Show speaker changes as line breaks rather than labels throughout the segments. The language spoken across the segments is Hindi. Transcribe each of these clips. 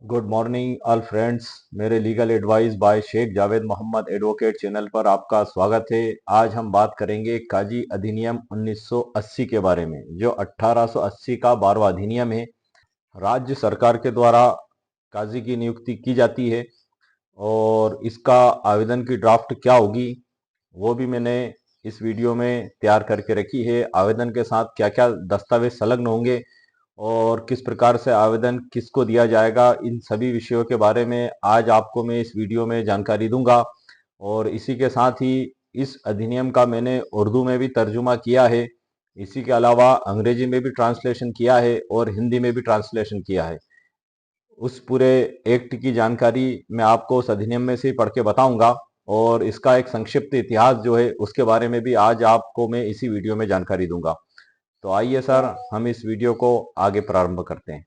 Good morning all friends. मेरे legal advice by Sheikh Javed Mohammad advocate channel पर आपका स्वागत है। आज हम बात करेंगे काजी अधिनियम 1980 के बारे में, जो 1880 का 12वां अधिनियम है। राज्य सरकार के द्वारा काजी की नियुक्ति की जाती है और इसका आवेदन की ड्राफ्ट क्या होगी वो भी मैंने इस वीडियो में तैयार करके रखी है। आवेदन के साथ क्या क्या दस्तावेज संलग्न होंगे और किस प्रकार से आवेदन किसको दिया जाएगा, इन सभी विषयों के बारे में आज आपको मैं इस वीडियो में जानकारी दूंगा। और इसी के साथ ही इस अधिनियम का मैंने उर्दू में भी तर्जुमा किया है, इसी के अलावा अंग्रेजी में भी ट्रांसलेशन किया है और हिंदी में भी ट्रांसलेशन किया है। उस पूरे एक्ट की जानकारी मैं आपको उस अधिनियम में से ही पढ़ के बताऊंगा और इसका एक संक्षिप्त इतिहास जो है उसके बारे में भी आज आपको मैं इसी वीडियो में जानकारी दूंगा। तो आइए सर, हम इस वीडियो को आगे प्रारंभ करते हैं।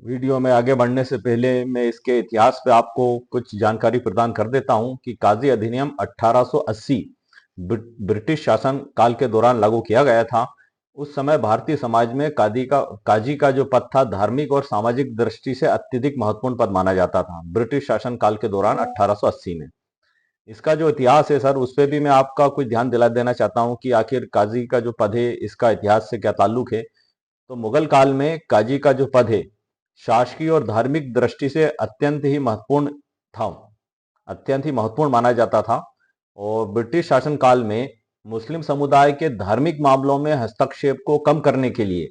वीडियो में आगे बढ़ने से पहले मैं इसके इतिहास पे आपको कुछ जानकारी प्रदान कर देता हूं कि काजी अधिनियम 1880 ब्रिटिश शासन काल के दौरान लागू किया गया था। उस समय भारतीय समाज में काजी का जो पद था धार्मिक और सामाजिक दृष्टि से अत्यधिक महत्वपूर्ण पद माना जाता था ब्रिटिश शासन काल के दौरान 1880 में। इसका जो इतिहास है सर, उस पर भी मैं आपका कुछ ध्यान दिला देना चाहता हूं कि आखिर काजी का जो पद है इसका इतिहास से क्या ताल्लुक है। तो मुगल काल में काजी का जो पद है शासकीय और धार्मिक दृष्टि से था अत्यंत ही महत्वपूर्ण माना जाता था। और ब्रिटिश शासन काल में मुस्लिम समुदाय के धार्मिक मामलों में हस्तक्षेप को कम करने के लिए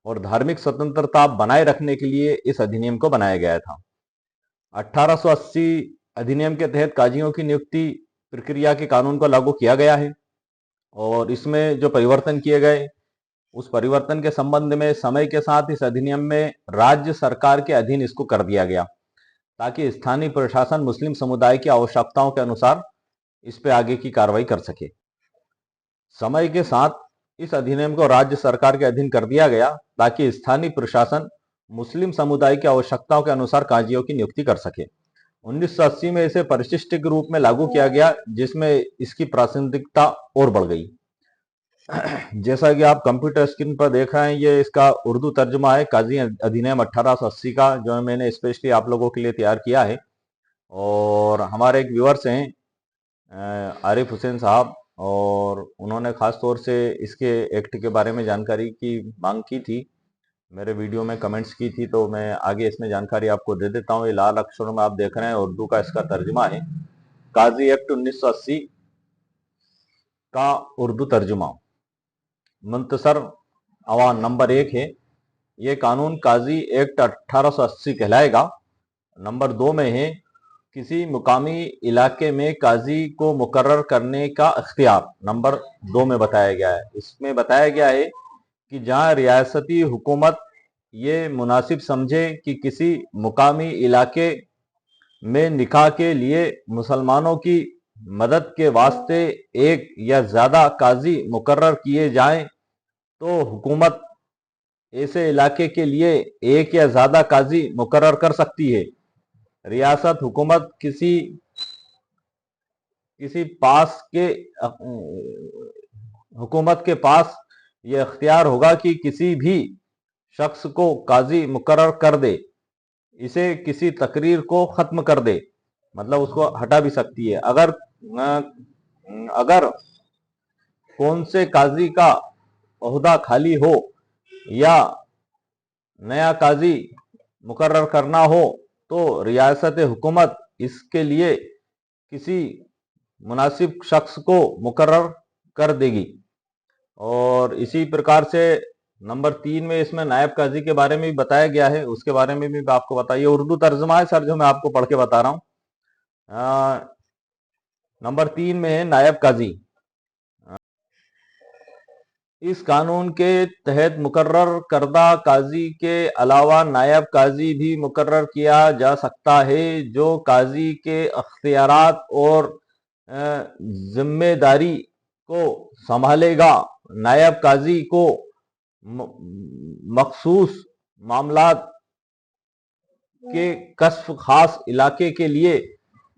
और धार्मिक स्वतंत्रता बनाए रखने के लिए इस अधिनियम को बनाया गया था। 1880 अधिनियम के तहत काजियों की नियुक्ति प्रक्रिया के कानून को लागू किया गया है और इसमें जो परिवर्तन किए गए उस परिवर्तन के संबंध में समय के साथ इस अधिनियम में राज्य सरकार के अधीन इसको कर दिया गया ताकि स्थानीय प्रशासन मुस्लिम समुदाय की आवश्यकताओं के अनुसार इस पे आगे की कार्रवाई कर सके। समय के साथ इस अधिनियम को राज्य सरकार के अधीन कर दिया गया ताकि स्थानीय प्रशासन मुस्लिम समुदाय की आवश्यकताओं के अनुसार काजियों की नियुक्ति कर सके। 1980 में इसे परिशिष्ट के रूप में लागू किया गया जिसमें इसकी प्रासंगिकता और बढ़ गई। जैसा कि आप कंप्यूटर स्क्रीन पर देख रहे हैं, ये इसका उर्दू तर्जुमा है काजी अधिनियम 1880 का, जो मैंने स्पेशली आप लोगों के लिए तैयार किया है। और हमारे एक व्यूअर्स हैं आरिफ हुसैन साहब, और उन्होंने खास तौर से इसके एक्ट के बारे में जानकारी की मांग की थी, मेरे वीडियो में कमेंट्स की थी, तो मैं आगे इसमें जानकारी आपको दे देता हूँ। ये लाल अक्षरों में आप देख रहे हैं, उर्दू का इसका तर्जुमा है काजी एक्ट 1980 का उर्दू तर्जुमा। मुंतसर अवान नंबर 1 है। ये कानून काजी एक्ट 1880 कहलाएगा। नंबर 2 में है किसी मुकामी इलाके में काजी को मुकर्रर करने का इख्तियार, नंबर 2 में बताया गया है। इसमें बताया गया है कि जहां रियासती हुकूमत ये मुनासिब समझे कि किसी मुकामी इलाके में निकाह के लिए मुसलमानों की मदद के वास्ते एक या ज्यादा काजी मुकर्रर किए जाएं, तो हुकूमत ऐसे इलाके के लिए एक या ज्यादा काजी मुकर्रर कर सकती है। रियासत हुकूमत किसी किसी पास के हुकूमत के पास यह अख्तियार होगा कि किसी भी शख्स को काजी मुकर्रर कर दे, इसे किसी तकरीर को खत्म कर दे, मतलब उसको हटा भी सकती है। अगर कौन से काजी का ओहदा खाली हो या नया काजी मुकर्रर करना हो, तो रियासत हुकूमत इसके लिए किसी मुनासिब शख्स को मुकर्रर कर देगी। और इसी प्रकार से नंबर 3 में इसमें नायब काजी के बारे में भी बताया गया है, उसके बारे में भी आपको बताइए। उर्दू तर्जुमा है सर, जो मैं आपको पढ़ के बता रहा हूँ। नंबर 3 में है नायब काजी। इस कानून के तहत मुकर्रर करदा काजी के अलावा नायब काजी भी मुकर्रर किया जा सकता है, जो काजी के अख्तियारात और जिम्मेदारी को संभालेगा। नायब काजी को मखसूस मामलात के कस्फ खास इलाके के लिए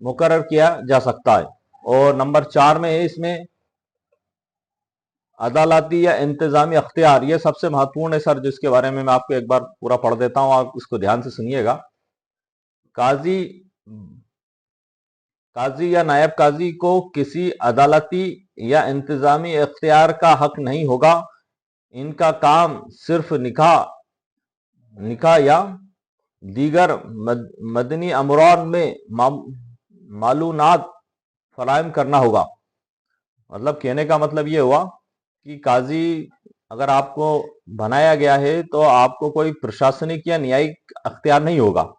मुकर्रर किया जा सकता है। और नंबर 4 में है इसमें अदालती या इंतजामी अख्तियार। ये सबसे महत्वपूर्ण है सर, जिसके बारे में मैं आपको एक बार पूरा पढ़ देता हूं, आप इसको ध्यान से सुनिएगा। काजी काजी या नायब काजी को किसी अदालती या इंतजामी इख्तियार का हक नहीं होगा। इनका काम सिर्फ निकाह निकाह या दीगर मदनी अमरान में मालूमात फराहम करना होगा। मतलब कहने का मतलब ये हुआ कि काजी अगर आपको बनाया गया है तो आपको कोई प्रशासनिक या न्यायिक अख्तियार नहीं होगा।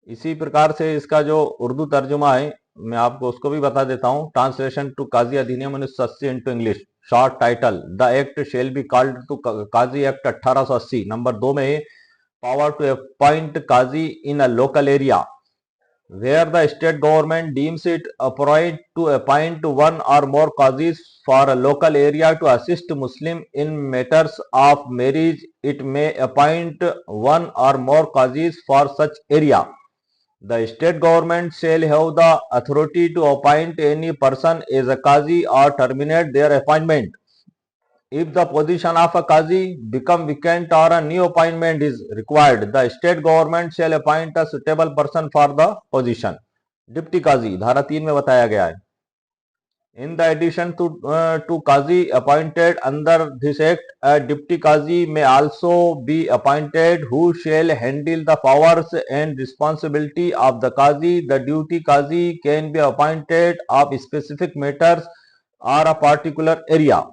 इसी प्रकार से इसका जो उर्दू तर्जुमा है मैं आपको उसको भी बता देता हूँ। ट्रांसलेशन टू काजी अधिनियम 1980 into English. Short title, the act shall be called to काजी एक्ट 1880। नंबर 2 में पावर टू अपॉइंट काजी in a local area where the state government deems it appropriate to appoint one or more qazis for a local area to assist Muslim in matters of marriage. It may appoint one or more qazis for such area. The state government shall have the authority to appoint any person as a qazi or terminate their appointment. If the position of a qazi become vacant or a new appointment is required, the state government shall appoint a suitable person for the position. Deputy qazi धारा 3 में बताया गया है। In the addition to qazi appointed under this act, a deputy qazi may also be appointed who shall handle the powers and responsibility of the qazi. The duty qazi can be appointed of specific matters or a particular area.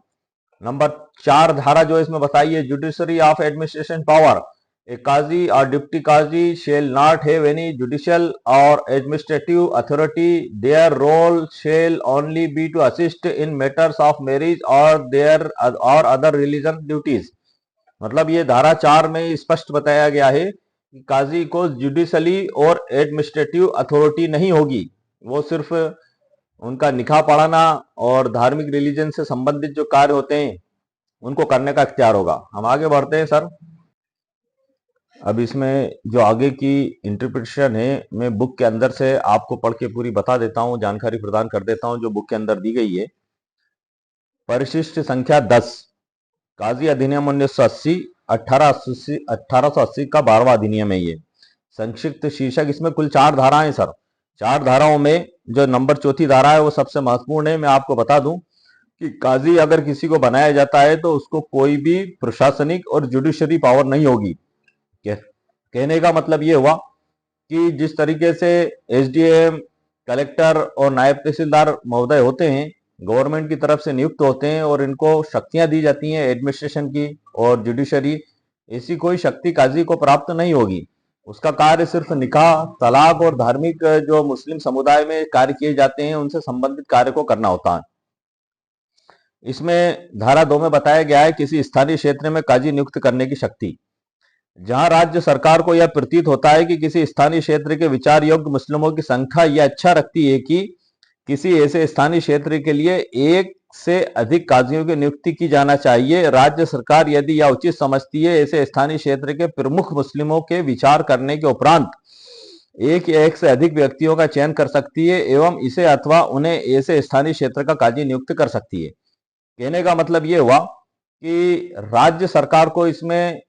Number 4 धारा जो इसमें बताई है, judiciary of administration power. A qazi और deputy qazi shall not have any judicial और administrative authority. Their role shall only be to assist in matters of marriage और देयर और अदर रिलीजन ड्यूटीज। मतलब ये धारा 4 में स्पष्ट बताया गया है कि काजी को जुडिशली और एडमिनिस्ट्रेटिव अथॉरिटी नहीं होगी। वो सिर्फ उनका निकाह पढ़ाना और धार्मिक रिलीजन से संबंधित जो कार्य होते हैं उनको करने का इख्तियार होगा। हम आगे बढ़ते हैं सर। अब इसमें जो आगे की इंटरप्रिटेशन है मैं बुक के अंदर से आपको पढ़ के पूरी बता देता हूं, जानकारी प्रदान कर देता हूं जो बुक के अंदर दी गई है। परिशिष्ट संख्या 10 काजी अधिनियम 1980 1880 का 12वां अधिनियम है ये। संक्षिप्त शीर्षक, इसमें कुल 4 धाराएं सर। 4 धाराओं में जो नंबर 4थी धारा है वो सबसे महत्वपूर्ण है। मैं आपको बता दूं कि काजी अगर किसी को बनाया जाता है तो उसको कोई भी प्रशासनिक और जुडिशरी पावर नहीं होगी। कहने का मतलब ये हुआ कि जिस तरीके से एसडीएम, कलेक्टर और नायब तहसीलदार महोदय होते हैं, गवर्नमेंट की तरफ से नियुक्त होते हैं और इनको शक्तियां दी जाती हैं एडमिनिस्ट्रेशन की और जुडिशरी, ऐसी कोई शक्ति काजी को प्राप्त नहीं होगी। उसका कार्य सिर्फ निकाह, तलाक और धार्मिक जो मुस्लिम समुदाय में कार्य किए जाते हैं उनसे संबंधित कार्य को करना होता है। इसमें धारा 2 में बताया गया है किसी स्थानीय क्षेत्र में काजी नियुक्त करने की शक्ति। जहां राज्य सरकार को यह प्रतीत होता है कि किसी स्थानीय क्षेत्र के विचार योग्य मुस्लिमों की संख्या यह अच्छा रखती है कि किसी ऐसे स्थानीय क्षेत्र के लिए एक से अधिक काजियों की नियुक्ति की जाना चाहिए, राज्य सरकार यदि यह उचित समझती है ऐसे स्थानीय क्षेत्र के प्रमुख मुस्लिमों के विचार करने के उपरांत एक या एक से अधिक व्यक्तियों का चयन कर सकती है एवं इसे अथवा उन्हें ऐसे स्थानीय क्षेत्र का काजी नियुक्त कर सकती है। कहने का मतलब ये हुआ कि राज्य सरकार को इसमें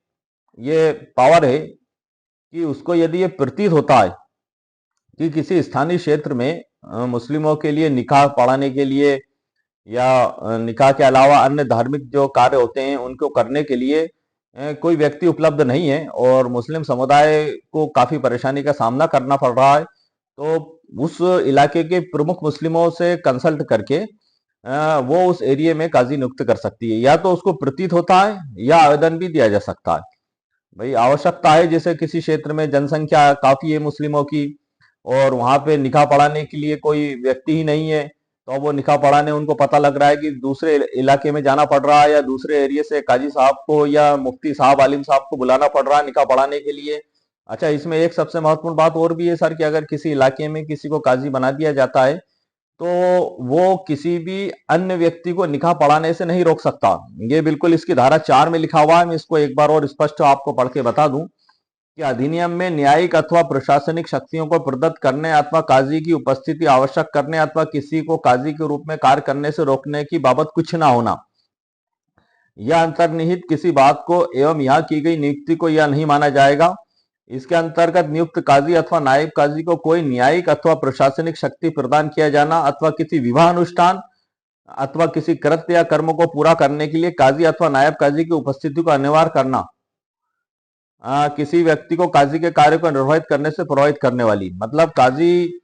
ये पावर है कि उसको यदि ये प्रतीत होता है कि किसी स्थानीय क्षेत्र में मुस्लिमों के लिए निकाह पढ़ाने के लिए या निकाह के अलावा अन्य धार्मिक जो कार्य होते हैं उनको करने के लिए कोई व्यक्ति उपलब्ध नहीं है और मुस्लिम समुदाय को काफी परेशानी का सामना करना पड़ रहा है, तो उस इलाके के प्रमुख मुस्लिमों से कंसल्ट करके वो उस एरिया में काजी नियुक्त कर सकती है। या तो उसको प्रतीत होता है या आवेदन भी दिया जा सकता है। भाई आवश्यकता है, जैसे किसी क्षेत्र में जनसंख्या काफी है मुस्लिमों की और वहां पे निकाह पढ़ाने के लिए कोई व्यक्ति ही नहीं है, तो वो निकाह पढ़ाने उनको पता लग रहा है कि दूसरे इलाके में जाना पड़ रहा है या दूसरे एरिया से काजी साहब को या मुफ्ती साहब, आलिम साहब को बुलाना पड़ रहा है निकाह पढ़ाने के लिए। अच्छा, इसमें एक सबसे महत्वपूर्ण बात और भी है सर कि अगर किसी इलाके में किसी को काजी बना दिया जाता है तो वो किसी भी अन्य व्यक्ति को निकाह पढ़ाने से नहीं रोक सकता। ये बिल्कुल इसकी धारा 4 में लिखा हुआ है। मैं इसको एक बार और स्पष्ट आपको पढ़ के बता दूं कि अधिनियम में न्यायिक अथवा प्रशासनिक शक्तियों को प्रदत्त करने अथवा काजी की उपस्थिति आवश्यक करने अथवा किसी को काजी के रूप में कार्य करने से रोकने की बाबत कुछ ना होना, यह अंतर्निहित किसी बात को एवं यहाँ की गई नियुक्ति को यह नहीं माना जाएगा इसके अंतर्गत नियुक्त काजी अथवा नायब काजी को कोई न्यायिक अथवा प्रशासनिक शक्ति प्रदान किया जाना अथवा किसी विवाह अनुष्ठान अथवा किसी कृत्य या कर्म को पूरा करने के लिए काजी अथवा नायब काजी की उपस्थिति को अनिवार्य करना, किसी व्यक्ति को काजी के कार्य को निर्वहित करने से प्रभावित करने वाली, मतलब काजी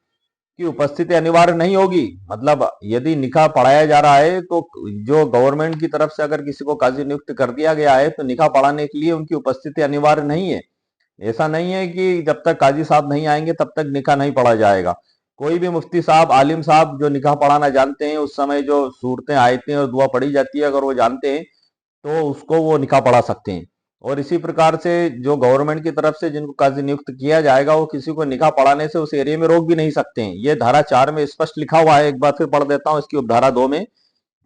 की उपस्थिति अनिवार्य नहीं होगी। मतलब यदि निकाह पढ़ाया जा रहा है तो जो गवर्नमेंट की तरफ से अगर किसी को काजी नियुक्त कर दिया गया है तो निकाह पढ़ाने के लिए उनकी उपस्थिति अनिवार्य नहीं है। ऐसा नहीं है कि जब तक काजी साहब नहीं आएंगे तब तक निकाह नहीं पढ़ा जाएगा। कोई भी मुफ्ती साहब, आलिम साहब जो निकाह पढ़ाना जानते हैं, उस समय जो सूरतें, आयतें और दुआ पढ़ी जाती है अगर वो जानते हैं तो उसको वो निकाह पढ़ा सकते हैं। और इसी प्रकार से जो गवर्नमेंट की तरफ से जिनको काजी नियुक्त किया जाएगा वो किसी को निकाह पढ़ाने से उस एरिया में रोक भी नहीं सकते हैं। ये धारा 4 में स्पष्ट लिखा हुआ है। एक बार फिर पढ़ देता हूं। इसकी उपधारा 2 में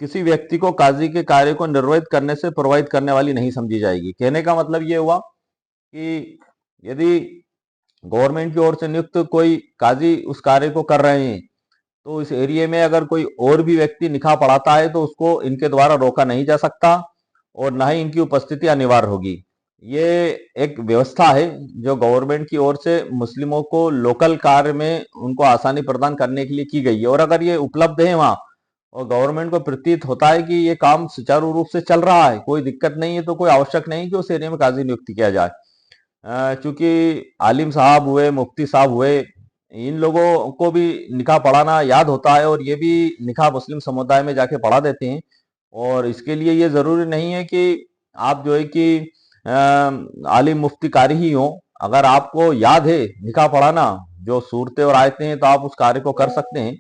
किसी व्यक्ति को काजी के कार्य को निर्वहित करने से प्रभावित करने वाली नहीं समझी जाएगी। कहने का मतलब ये हुआ कि यदि गवर्नमेंट की ओर से नियुक्त कोई काजी उस कार्य को कर रहे हैं तो इस एरिया में अगर कोई और भी व्यक्ति निकाह पढ़ाता है तो उसको इनके द्वारा रोका नहीं जा सकता और ना ही इनकी उपस्थिति अनिवार्य होगी। ये एक व्यवस्था है जो गवर्नमेंट की ओर से मुस्लिमों को लोकल कार्य में उनको आसानी प्रदान करने के लिए की गई है। और अगर ये उपलब्ध है वहां और गवर्नमेंट को प्रतीत होता है कि ये काम सुचारू रूप से चल रहा है, कोई दिक्कत नहीं है, तो कोई आवश्यक नहीं कि उस एरिया में काजी नियुक्त किया जाए। चूंकि आलिम साहब हुए, मुफ्ती साहब हुए, इन लोगों को भी निकाह पढ़ाना याद होता है और ये भी निकाह मुस्लिम समुदाय में जाके पढ़ा देते हैं। और इसके लिए ये जरूरी नहीं है कि आप जो है कि आलिम मुफ्ती कारी ही हो। अगर आपको याद है निकाह पढ़ाना, जो सूरतें और आयतें हैं, तो आप उस कार्य को कर सकते हैं।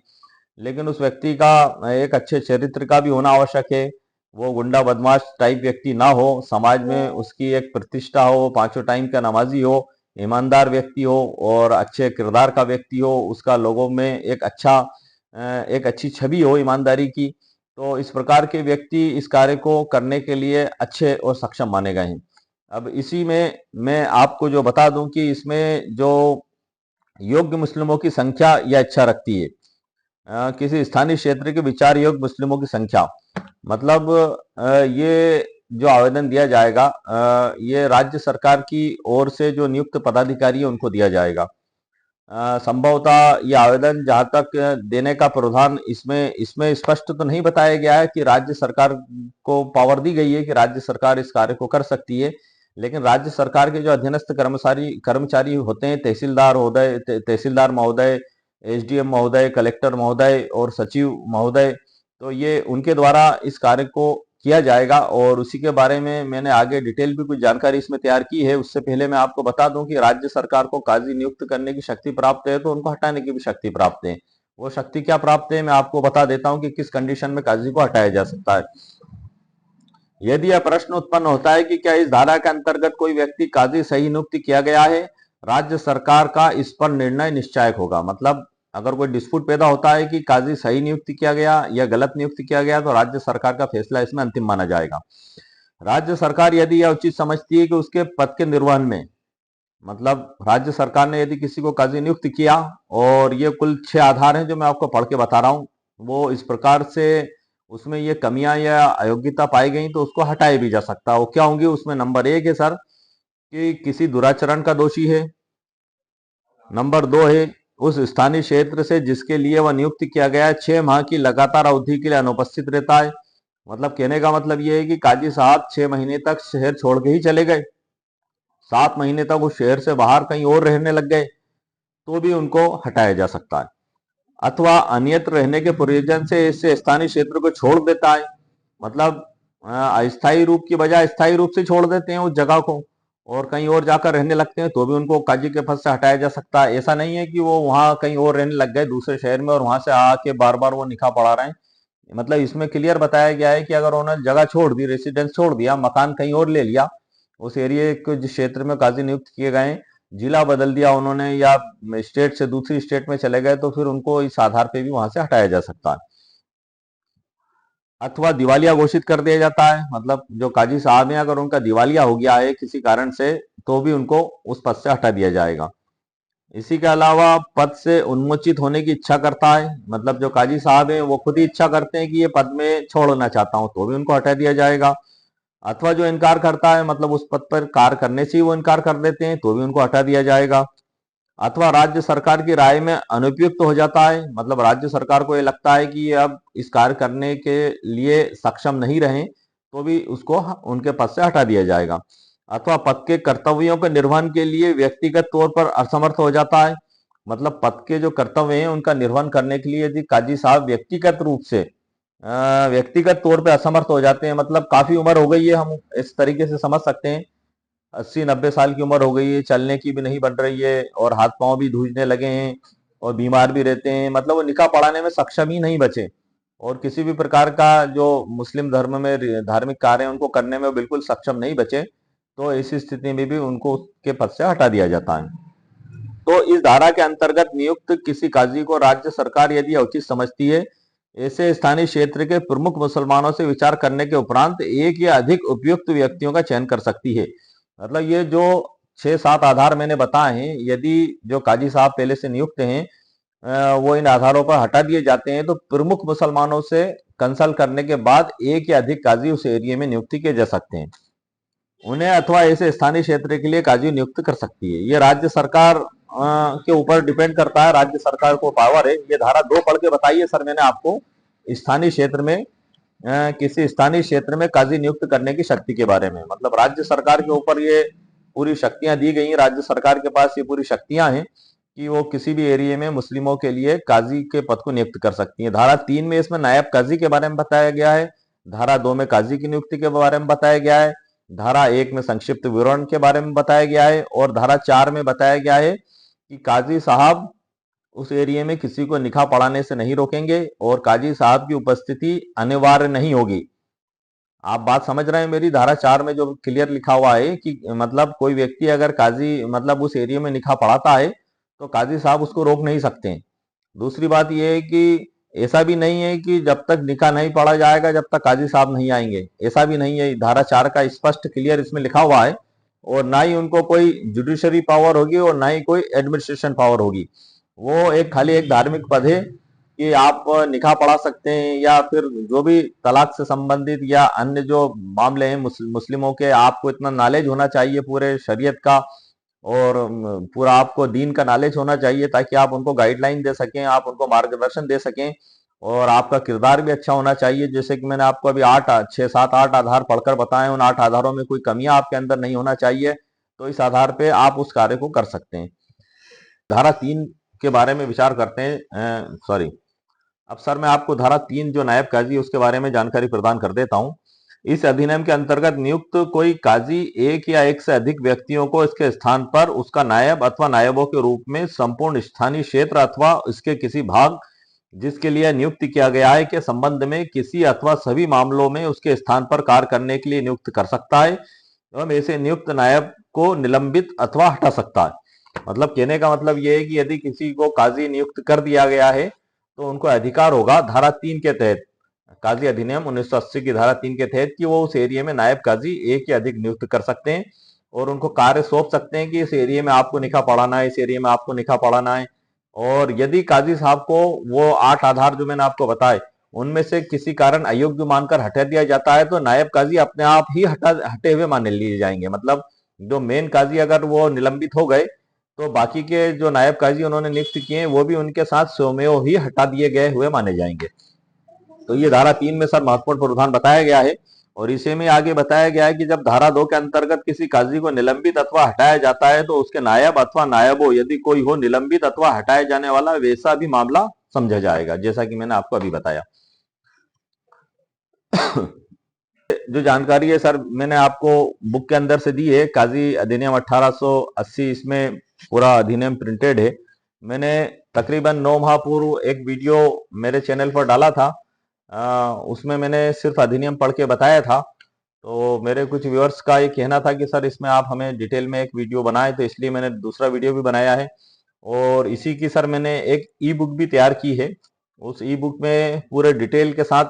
लेकिन उस व्यक्ति का एक अच्छे चरित्र का भी होना आवश्यक है। वो गुंडा बदमाश टाइप व्यक्ति ना हो, समाज में उसकी एक प्रतिष्ठा हो, पांचों टाइम का नमाजी हो, ईमानदार व्यक्ति हो और अच्छे किरदार का व्यक्ति हो, उसका लोगों में एक अच्छी छवि हो ईमानदारी की। तो इस प्रकार के व्यक्ति इस कार्य को करने के लिए अच्छे और सक्षम माने गए हैं। अब इसी में मैं आपको जो बता दूं कि इसमें जो योग्य मुस्लिमों की संख्या यह अच्छा रखती है। किसी स्थानीय क्षेत्र के विचार योग्य मुस्लिमों की संख्या, मतलब ये जो आवेदन दिया जाएगा ये राज्य सरकार की ओर से जो नियुक्त पदाधिकारी है उनको दिया जाएगा। संभवतः ये आवेदन जहां तक देने का प्रावधान इसमें इसमें स्पष्ट तो नहीं बताया गया है कि राज्य सरकार को पावर दी गई है कि राज्य सरकार इस कार्य को कर सकती है। लेकिन राज्य सरकार के जो अधीनस्थ कर्मचारी होते हैं, तहसीलदार महोदय, एसडीएम महोदय, कलेक्टर महोदय और सचिव महोदय, तो ये उनके द्वारा इस कार्य को किया जाएगा। और उसी के बारे में मैंने आगे डिटेल भी कुछ जानकारी इसमें तैयार की है। उससे पहले मैं आपको बता दूं कि राज्य सरकार को काजी नियुक्त करने की शक्ति प्राप्त है तो उनको हटाने की भी शक्ति प्राप्त है। वो शक्ति क्या प्राप्त है मैं आपको बता देता हूं कि किस कंडीशन में काजी को हटाया जा सकता है। यदि यह प्रश्न उत्पन्न होता है कि क्या इस धारा के अंतर्गत कोई व्यक्ति काजी सही नियुक्त किया गया है, राज्य सरकार का इस पर निर्णय निश्चायक होगा। मतलब अगर कोई डिस्प्यूट पैदा होता है कि काजी सही नियुक्त किया गया या गलत नियुक्त किया गया तो राज्य सरकार का फैसला इसमें अंतिम माना जाएगा। राज्य सरकार यदि यह उचित समझती है कि उसके पद के निर्वहन में, मतलब राज्य सरकार ने यदि किसी को काजी नियुक्त किया और ये कुल 6 आधार हैं जो मैं आपको पढ़ के बता रहा हूं, वो इस प्रकार से उसमें ये कमियां या अयोग्यता पाई गई तो उसको हटाया भी जा सकता है। वो क्या होंगी? उसमें नंबर 1 है सर कि किसी दुराचरण का दोषी है। नंबर 2 है उस स्थानीय क्षेत्र से जिसके लिए वह नियुक्त किया गया है 6 माह की लगातार अवधि के लिए अनुपस्थित रहता है। मतलब कहने का मतलब यह है कि काजी साहब 6 महीने तक शहर छोड़ के ही चले गए, 7 महीने तक उस शहर से बाहर कहीं और रहने लग गए, तो भी उनको हटाया जा सकता है। अथवा अन्यत्र रहने के प्रयोजन से इससे स्थानीय क्षेत्र को छोड़ देता है। मतलब अस्थायी रूप की बजाय स्थायी रूप से छोड़ देते हैं उस जगह को और कहीं और जाकर रहने लगते हैं, तो भी उनको काजी के पद से हटाया जा सकता है। ऐसा नहीं है कि वो वहां कहीं और रहने लग गए दूसरे शहर में और वहां से आके बार बार वो निकाह पढ़ा रहे हैं। मतलब इसमें क्लियर बताया गया है कि अगर उन्होंने जगह छोड़ दी, रेसिडेंस छोड़ दिया, मकान कहीं और ले लिया, उस एरिया के जिस क्षेत्र में काजी नियुक्त किए गए, जिला बदल दिया उन्होंने या स्टेट से दूसरी स्टेट में चले गए, तो फिर उनको इस आधार पे भी वहां से हटाया जा सकता है। अथवा दिवालिया घोषित कर दिया जाता है। मतलब जो काजी साहब हैं अगर उनका दिवालिया हो गया है किसी कारण से तो भी उनको उस पद से हटा दिया जाएगा। इसी के अलावा पद से उन्मोचित होने की इच्छा करता है। मतलब जो काजी साहब हैं वो खुद ही इच्छा करते हैं कि ये पद में छोड़ना चाहता हूं, तो भी उनको हटा दिया जाएगा। अथवा जो इनकार करता है मतलब उस पद पर कार्य करने से ही वो इनकार कर देते हैं तो भी उनको हटा दिया जाएगा। अथवा राज्य सरकार की राय में अनुपयुक्त हो जाता है, मतलब राज्य सरकार को ये लगता है कि ये अब इस कार्य करने के लिए सक्षम नहीं रहे तो भी उसको उनके पद से हटा दिया जाएगा। अथवा पद के कर्तव्यों के निर्वहन के लिए व्यक्तिगत तौर पर असमर्थ हो जाता है, मतलब पद के जो कर्तव्य हैं उनका निर्वहन करने के लिए यदि काजी साहब व्यक्तिगत रूप से व्यक्तिगत तौर पे असमर्थ हो जाते हैं, मतलब काफी उम्र हो गई है, हम इस तरीके से समझ सकते हैं 80-90 साल की उम्र हो गई है, चलने की भी नहीं बन रही है और हाथ पांव भी धूजने लगे हैं और बीमार भी रहते हैं, मतलब वो निकाह पढ़ाने में सक्षम ही नहीं बचे और किसी भी प्रकार का जो मुस्लिम धर्म में धार्मिक कार्य है उनको करने में बिल्कुल सक्षम नहीं बचे, तो ऐसी स्थिति में भी उनको उसके पद से हटा दिया जाता है। तो इस धारा के अंतर्गत नियुक्त किसी काजी को राज्य सरकार यदि उचित समझती है, ऐसे स्थानीय क्षेत्र के प्रमुख मुसलमानों से विचार करने के उपरांत एक या अधिक उपयुक्त व्यक्तियों का चयन कर सकती है। मतलब ये जो 6-7 आधार मैंने बताए हैं, यदि जो काजी साहब पहले से नियुक्त हैं वो इन आधारों पर हटा दिए जाते हैं तो प्रमुख मुसलमानों से कंसल्ट करने के बाद एक या अधिक काजी उस एरिया में नियुक्ति किए जा सकते हैं। उन्हें अथवा ऐसे स्थानीय क्षेत्र के लिए काजी नियुक्त कर सकती है। ये राज्य सरकार के ऊपर डिपेंड करता है, राज्य सरकार को पावर है। ये धारा 2 पढ़ के बताइए सर मैंने आपको स्थानीय क्षेत्र में किसी स्थानीय क्षेत्र में काजी नियुक्त करने की शक्ति के बारे में, मतलब राज्य सरकार के ऊपर ये पूरी शक्तियां दी गई हैं, राज्य सरकार के पास ये पूरी शक्तियां हैं कि वो किसी भी एरिया में मुस्लिमों के लिए काजी के पद को नियुक्त कर सकती है। धारा 3 में इसमें नायब काजी के बारे में बताया गया है, धारा 2 में काजी की नियुक्ति के बारे में बताया गया है, धारा 1 में संक्षिप्त विवरण के बारे में बताया गया है और धारा 4 में बताया गया है कि काजी साहब उस एरिया में किसी को निकाह पढ़ाने से नहीं रोकेंगे और काजी साहब की उपस्थिति अनिवार्य नहीं होगी। आप बात समझ रहे हैं मेरी? धारा 4 में जो क्लियर लिखा हुआ है कि मतलब कोई व्यक्ति अगर काजी मतलब उस एरिया में निकाह पढ़ाता है तो काजी साहब उसको रोक नहीं सकते। दूसरी बात यह है कि ऐसा भी नहीं है कि जब तक निकाह नहीं पढ़ा जाएगा जब तक काजी साहब नहीं आएंगे, ऐसा भी नहीं है। धारा 4 का स्पष्ट क्लियर इसमें लिखा हुआ है और ना ही उनको कोई जुडिशरी पावर होगी और ना ही कोई एडमिनिस्ट्रेशन पावर होगी। वो एक खाली एक धार्मिक पद है कि आप निकाह पढ़ा सकते हैं या फिर जो भी तलाक से संबंधित या अन्य जो मामले हैं मुस्लिमों के, आपको इतना नॉलेज होना चाहिए पूरे शरीयत का और पूरा आपको दीन का नॉलेज होना चाहिए ताकि आप उनको गाइडलाइन दे सकें, आप उनको मार्गदर्शन दे सकें और आपका किरदार भी अच्छा होना चाहिए। जैसे कि मैंने आपको अभी 6-7-8 आधार पढ़कर बताए, उन 8 आधारों में कोई कमियां आपके अंदर नहीं होना चाहिए, तो इस आधार पे आप उस कार्य को कर सकते हैं। धारा 3 के बारे में विचार करते हैं। सॉरी, अब सर मैं आपको धारा 3 जो नायब काजी उसके बारे में जानकारी प्रदान कर देता हूं। इस अधिनियम के अंतर्गत नियुक्त कोई काजी एक या एक से अधिक व्यक्तियों को इसके स्थान पर उसका नायब अथवा नायबों के रूप में संपूर्ण स्थानीय क्षेत्र अथवा इसके किसी भाग जिसके लिए नियुक्त किया गया है के संबंध में किसी अथवा सभी मामलों में उसके स्थान पर कार्य करने के लिए नियुक्त कर सकता है एवं ऐसे नियुक्त नायब को निलंबित अथवा हटा सकता है। मतलब कहने का मतलब यह है कि यदि किसी को काजी नियुक्त कर दिया गया है तो उनको अधिकार होगा धारा 3 के तहत, काजी अधिनियम 1980 की धारा 3 के तहत, कि वो उस एरिया में नायब काजी एक या अधिक नियुक्त कर सकते हैं और उनको कार्य सौंप सकते हैं कि इस एरिया में आपको निकाह पढ़ाना है, इस एरिया में आपको निकाह पढ़ाना है। और यदि काजी साहब को वो 8 आधार जो मैंने आपको बताए उनमें से किसी कारण अयोग्य मानकर हटा दिया जाता है तो नायब काजी अपने आप ही हटे हुए मान लिए जाएंगे। मतलब जो मेन काजी अगर वो निलंबित हो गए तो बाकी के जो नायब काजी उन्होंने नियुक्त किए हैं वो भी उनके साथ स्वमेव ही हटा दिए गए हुए माने जाएंगे। तो ये धारा 3 में सर महत्वपूर्ण प्रावधान बताया गया है और इसे में आगे बताया गया है कि जब धारा 2 के अंतर्गत किसी काजी को निलंबित अथवा हटाया जाता है तो उसके नायब अथवा नायबो यदि कोई हो निलंबित अथवा हटाए जाने वाला वैसा भी मामला समझा जाएगा, जैसा कि मैंने आपको अभी बताया। जो जानकारी है सर मैंने आपको बुक के अंदर से दी है, काजी अधिनियम 1880, इसमें पूरा अधिनियम प्रिंटेड है। मैंने तकरीबन 9 माह पूर्व एक वीडियो मेरे चैनल पर डाला था, उसमें मैंने सिर्फ अधिनियम पढ़ के बताया था। तो मेरे कुछ व्यूअर्स का ये कहना था कि सर इसमें आप हमें डिटेल में एक वीडियो बनाए, तो इसलिए मैंने दूसरा वीडियो भी बनाया है और इसी की सर मैंने एक ई बुक भी तैयार की है। उस ई बुक में पूरे डिटेल के साथ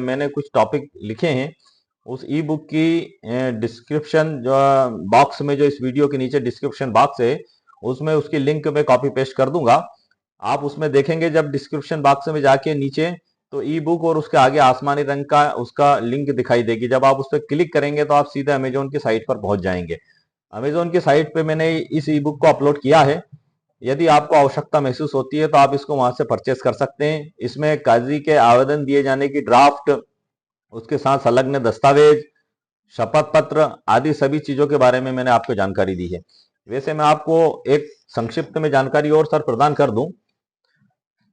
मैंने कुछ टॉपिक लिखे हैं। उस ई बुक की डिस्क्रिप्शन जो बॉक्स में, जो इस वीडियो के नीचे डिस्क्रिप्शन बॉक्स है उसमें उसकी लिंक मैं कॉपी पेस्ट कर दूंगा। आप उसमें देखेंगे जब डिस्क्रिप्शन बॉक्स में जाके नीचे तो ई बुक और उसके आगे आसमानी रंग का उसका लिंक दिखाई देगी। जब आप उस पर क्लिक करेंगे तो आप सीधे अमेजोन की साइट पर पहुंच जाएंगे। अमेजोन की साइट पे मैंने इस ई बुक को अपलोड किया है। यदि आपको आवश्यकता महसूस होती है तो आप इसको वहां से परचेस कर सकते हैं। इसमें काजी के आवेदन दिए जाने की ड्राफ्ट, उसके साथ संलग्न दस्तावेज, शपथ पत्र आदि सभी चीजों के बारे में मैंने आपको जानकारी दी है। वैसे मैं आपको एक संक्षिप्त में जानकारी और सर प्रदान कर दूं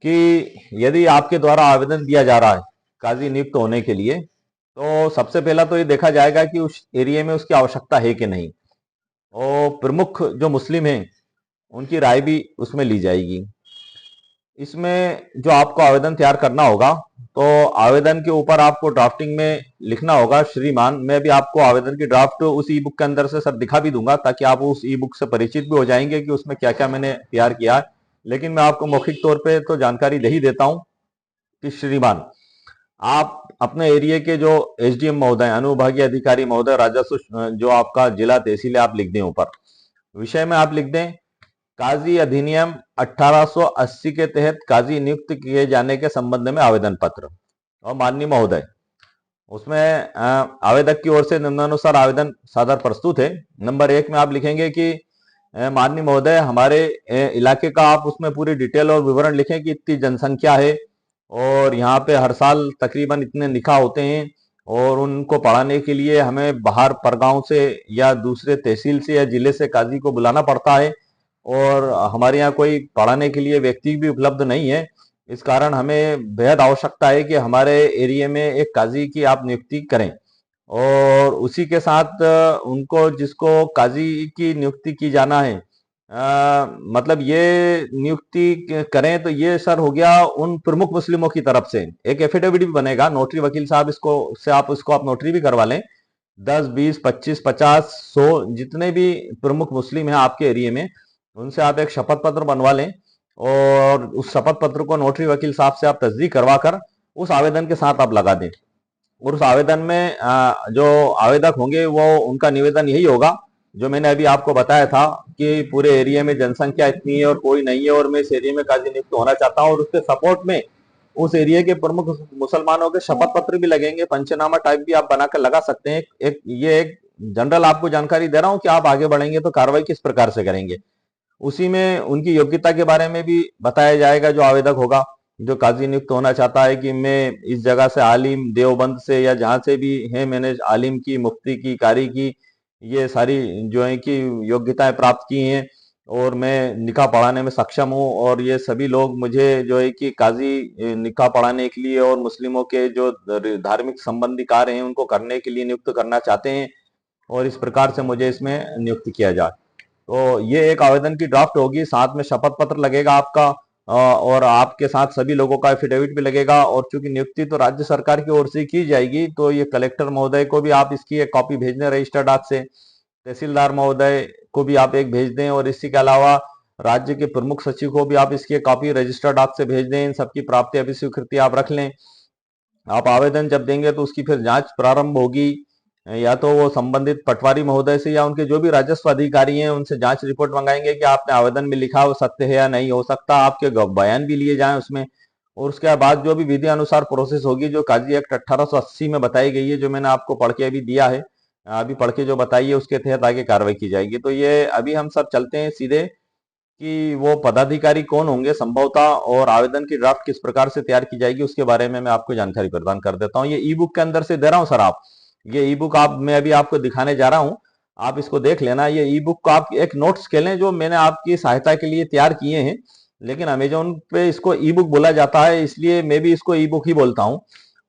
कि यदि आपके द्वारा आवेदन दिया जा रहा है काजी नियुक्त होने के लिए, तो सबसे पहला तो ये देखा जाएगा कि उस एरिया में उसकी आवश्यकता है कि नहीं, और प्रमुख जो मुस्लिम हैं उनकी राय भी उसमें ली जाएगी। इसमें जो आपको आवेदन तैयार करना होगा, तो आवेदन के ऊपर आपको ड्राफ्टिंग में लिखना होगा श्रीमान। मैं भी आपको आवेदन की ड्राफ्ट उस ई बुक के अंदर से सर दिखा भी दूंगा, ताकि आप उस ई बुक से परिचित भी हो जाएंगे कि उसमें क्या क्या मैंने तैयार किया है। लेकिन मैं आपको मौखिक तौर पे तो जानकारी दे ही देता हूं कि श्रीमान, आप अपने एरिया के जो एसडीएम महोदय, अनुविभागीय अधिकारी महोदय, राजस्व जो आपका जिला तहसील है, आप लिख दें ऊपर। विषय में आप लिख दें काजी अधिनियम 1880 के तहत काजी नियुक्त किए जाने के संबंध में आवेदन पत्र। और माननीय महोदय, उसमें आवेदक की ओर से निम्नानुसार आवेदन सादर प्रस्तुत है। नंबर 1 में आप लिखेंगे कि माननीय महोदय, हमारे इलाके का आप उसमें पूरी डिटेल और विवरण लिखें कि इतनी जनसंख्या है और यहाँ पे हर साल तकरीबन इतने निकाह होते हैं, और उनको पढ़ाने के लिए हमें बाहर परगांव से या दूसरे तहसील से या जिले से काजी को बुलाना पड़ता है, और हमारे यहाँ कोई पढ़ाने के लिए व्यक्ति भी उपलब्ध नहीं है। इस कारण हमें बेहद आवश्यकता है कि हमारे एरिया में एक काजी की आप नियुक्ति करें, और उसी के साथ उनको जिसको काजी की नियुक्ति की जाना है, मतलब ये नियुक्ति करें, तो ये सर हो गया उन प्रमुख मुस्लिमों की तरफ से। एक एफिडेविट भी बनेगा, नोटरी वकील साहब इसको से आप इसको आप नोटरी भी करवा लें। 10, 20, 25, 50, 100 जितने भी प्रमुख मुस्लिम हैं आपके एरिया में, उनसे आप एक शपथ पत्र बनवा लें, और उस शपथ पत्र को नोटरी वकील साहब से आप तस्दीक करवा कर उस आवेदन के साथ आप लगा दें। और उस आवेदन में जो आवेदक होंगे वो उनका निवेदन यही होगा जो मैंने अभी आपको बताया था कि पूरे एरिया में जनसंख्या इतनी है और कोई नहीं है, और मैं इस एरिया में काजी नियुक्त होना चाहता हूँ। और उसके सपोर्ट में उस एरिया के प्रमुख मुसलमानों के शपथ पत्र भी लगेंगे, पंचनामा टाइप भी आप बनाकर लगा सकते हैं। एक जनरल आपको जानकारी दे रहा हूँ कि आप आगे बढ़ेंगे तो कार्रवाई किस प्रकार से करेंगे। उसी में उनकी योग्यता के बारे में भी बताया जाएगा। जो आवेदक होगा, जो काजी नियुक्त होना चाहता है कि मैं इस जगह से आलिम, देवबंद से या जहां से भी है, मैंने आलिम की, मुफ्ती की, कारी की, ये सारी जो है कि योग्यताएं प्राप्त की हैं, और मैं निकाह पढ़ाने में सक्षम हूँ, और ये सभी लोग मुझे जो है कि काजी निकाह पढ़ाने के लिए और मुस्लिमों के जो धार्मिक संबंधी कार्य हैं उनको करने के लिए नियुक्त करना चाहते हैं, और इस प्रकार से मुझे इसमें नियुक्त किया जाए। तो ये एक आवेदन की ड्राफ्ट होगी, साथ में शपथ पत्र लगेगा आपका, और आपके साथ सभी लोगों का एफिडेविट भी लगेगा। और चूंकि नियुक्ति तो राज्य सरकार की ओर से की जाएगी, तो ये कलेक्टर महोदय को भी आप इसकी एक कॉपी भेज दें रजिस्टर्ड डाक से, तहसीलदार महोदय को भी आप एक भेज दें, और इसी के अलावा राज्य के प्रमुख सचिव को भी आप इसकी एक कॉपी रजिस्टर्ड डाक से भेज दें। इन सबकी प्राप्ति अभी स्वीकृति आप रख लें। आप आवेदन जब देंगे तो उसकी फिर जांच प्रारंभ होगी, या तो वो संबंधित पटवारी महोदय से या उनके जो भी राजस्व अधिकारी हैं उनसे जांच रिपोर्ट मंगाएंगे कि आपने आवेदन में लिखा वो सत्य है या नहीं। हो सकता आपके बयान भी लिए जाएं उसमें, और उसके बाद जो भी विधि अनुसार प्रोसेस होगी, जो काजी एक्ट 1880 में बताई गई है, जो मैंने आपको पढ़ के अभी दिया है, अभी पढ़ के जो बताई है, उसके तहत आगे कार्रवाई की जाएगी। तो ये अभी हम सब चलते हैं सीधे कि वो पदाधिकारी कौन होंगे संभवतः, और आवेदन की ड्राफ्ट किस प्रकार से तैयार की जाएगी उसके बारे में मैं आपको जानकारी प्रदान कर देता हूँ। ये ई बुक के अंदर से दे रहा हूँ सर। आप ये ई बुक आप मैं अभी आपको दिखाने जा रहा हूँ, आप इसको देख लेना। ये ई बुक को आप एक नोट्स के लें जो मैंने आपकी सहायता के लिए तैयार किए हैं, लेकिन अमेजोन पे इसको ई बुक बोला जाता है, इसलिए मैं भी इसको ई बुक ही बोलता हूँ।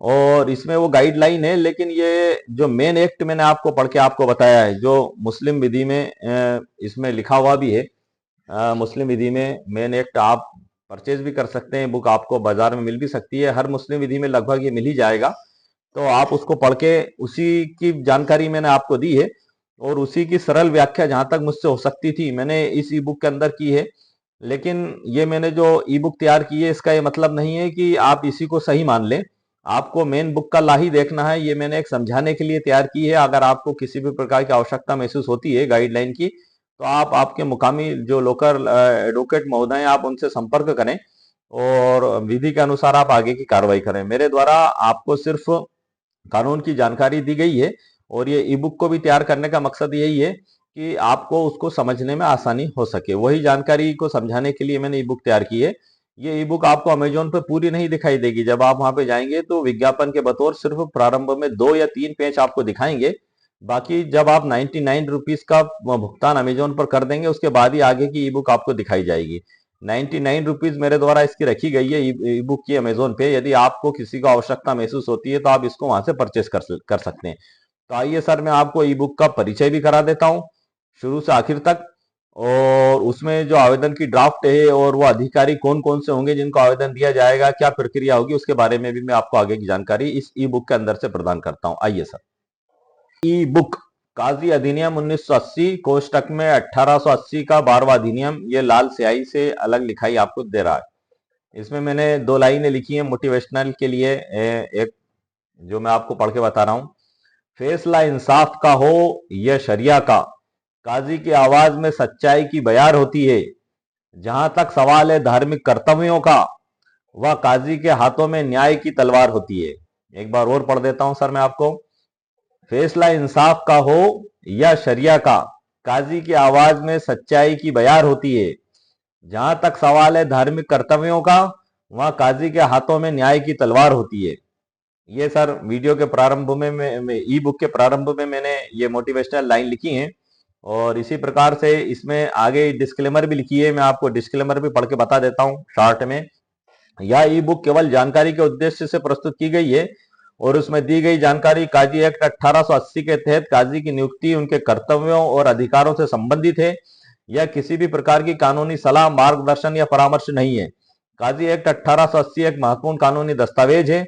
और इसमें वो गाइडलाइन है, लेकिन ये जो मेन एक्ट मैंने आपको पढ़ के आपको बताया है, जो मुस्लिम विधि में इसमें लिखा हुआ भी है, मुस्लिम विधि में मेन एक्ट आप परचेज भी कर सकते हैं। बुक आपको बाजार में मिल भी सकती है, हर मुस्लिम विधि में लगभग ये मिल ही जाएगा। तो आप उसको पढ़ के उसी की जानकारी मैंने आपको दी है, और उसी की सरल व्याख्या जहां तक मुझसे हो सकती थी मैंने इस ई बुक के अंदर की है। लेकिन ये मैंने जो ई बुक तैयार की है, इसका ये मतलब नहीं है कि आप इसी को सही मान लें। आपको मेन बुक का ला ही देखना है। ये मैंने एक समझाने के लिए तैयार की है। अगर आपको किसी भी प्रकार की आवश्यकता महसूस होती है गाइडलाइन की, तो आप आपके मुकामी जो लोकल एडवोकेट महोदय हैं, आप उनसे संपर्क करें, और विधि के अनुसार आप आगे की कार्रवाई करें। मेरे द्वारा आपको सिर्फ कानून की जानकारी दी गई है और ये ई बुक को भी तैयार करने का मकसद यही है कि आपको उसको समझने में आसानी हो सके। वही जानकारी को समझाने के लिए मैंने ई बुक तैयार की है। ये ई बुक आपको अमेजोन पे पूरी नहीं दिखाई देगी। जब आप वहां पे जाएंगे तो विज्ञापन के बतौर सिर्फ प्रारंभ में 2 या 3 पेज आपको दिखाएंगे। बाकी जब आप 99 रुपीज का भुगतान अमेजोन पर कर देंगे उसके बाद ही आगे की ई बुक आपको दिखाई जाएगी। 99 रुपीज मेरे द्वारा इसकी रखी गई है ई बुक की अमेजोन पे। यदि आपको किसी को आवश्यकता महसूस होती है तो आप इसको वहां से परचेस कर सकते हैं। तो आइए सर, मैं आपको ई बुक का परिचय भी करा देता हूँ शुरू से आखिर तक, और उसमें जो आवेदन की ड्राफ्ट है और वो अधिकारी कौन कौन से होंगे जिनको आवेदन दिया जाएगा, क्या प्रक्रिया होगी, उसके बारे में भी मैं आपको आगे की जानकारी इस ई बुक के अंदर से प्रदान करता हूँ। आइए सर, ई बुक काजी अधिनियम 1980 कोष्टक में 1880 का 12वां अधिनियम, ये लाल स्याही से अलग लिखाई आपको दे रहा है। इसमें मैंने 2 लाइनें लिखी हैं मोटिवेशनल के लिए, एक जो मैं आपको पढ़ के बता रहा हूं। फैसला इंसाफ का हो यह शरिया का, काजी की आवाज में सच्चाई की बयार होती है। जहां तक सवाल है धार्मिक कर्तव्यों का, वह काजी के हाथों में न्याय की तलवार होती है। एक बार और पढ़ देता हूं सर मैं आपको। फैसला इंसाफ का हो या शरिया का, काजी की आवाज में सच्चाई की बयार होती है। जहां तक सवाल है धार्मिक कर्तव्यों का, वहां काजी के हाथों में न्याय की तलवार होती है। ये सर वीडियो के प्रारंभ में ई बुक के प्रारंभ में मैंने ये मोटिवेशनल लाइन लिखी है। और इसी प्रकार से इसमें आगे डिस्क्लेमर भी लिखी है। मैं आपको डिस्क्लेमर भी पढ़ के बता देता हूँ शॉर्ट में। यह ई बुक केवल जानकारी के उद्देश्य से प्रस्तुत की गई है और उसमें दी गई जानकारी काजी एक्ट 1880 के तहत काजी की नियुक्ति, उनके कर्तव्यों और अधिकारों से संबंधित है। यह किसी भी प्रकार की कानूनी सलाह, मार्गदर्शन या परामर्श नहीं है। काजी एक्ट 1880 एक महत्वपूर्ण कानूनी दस्तावेज है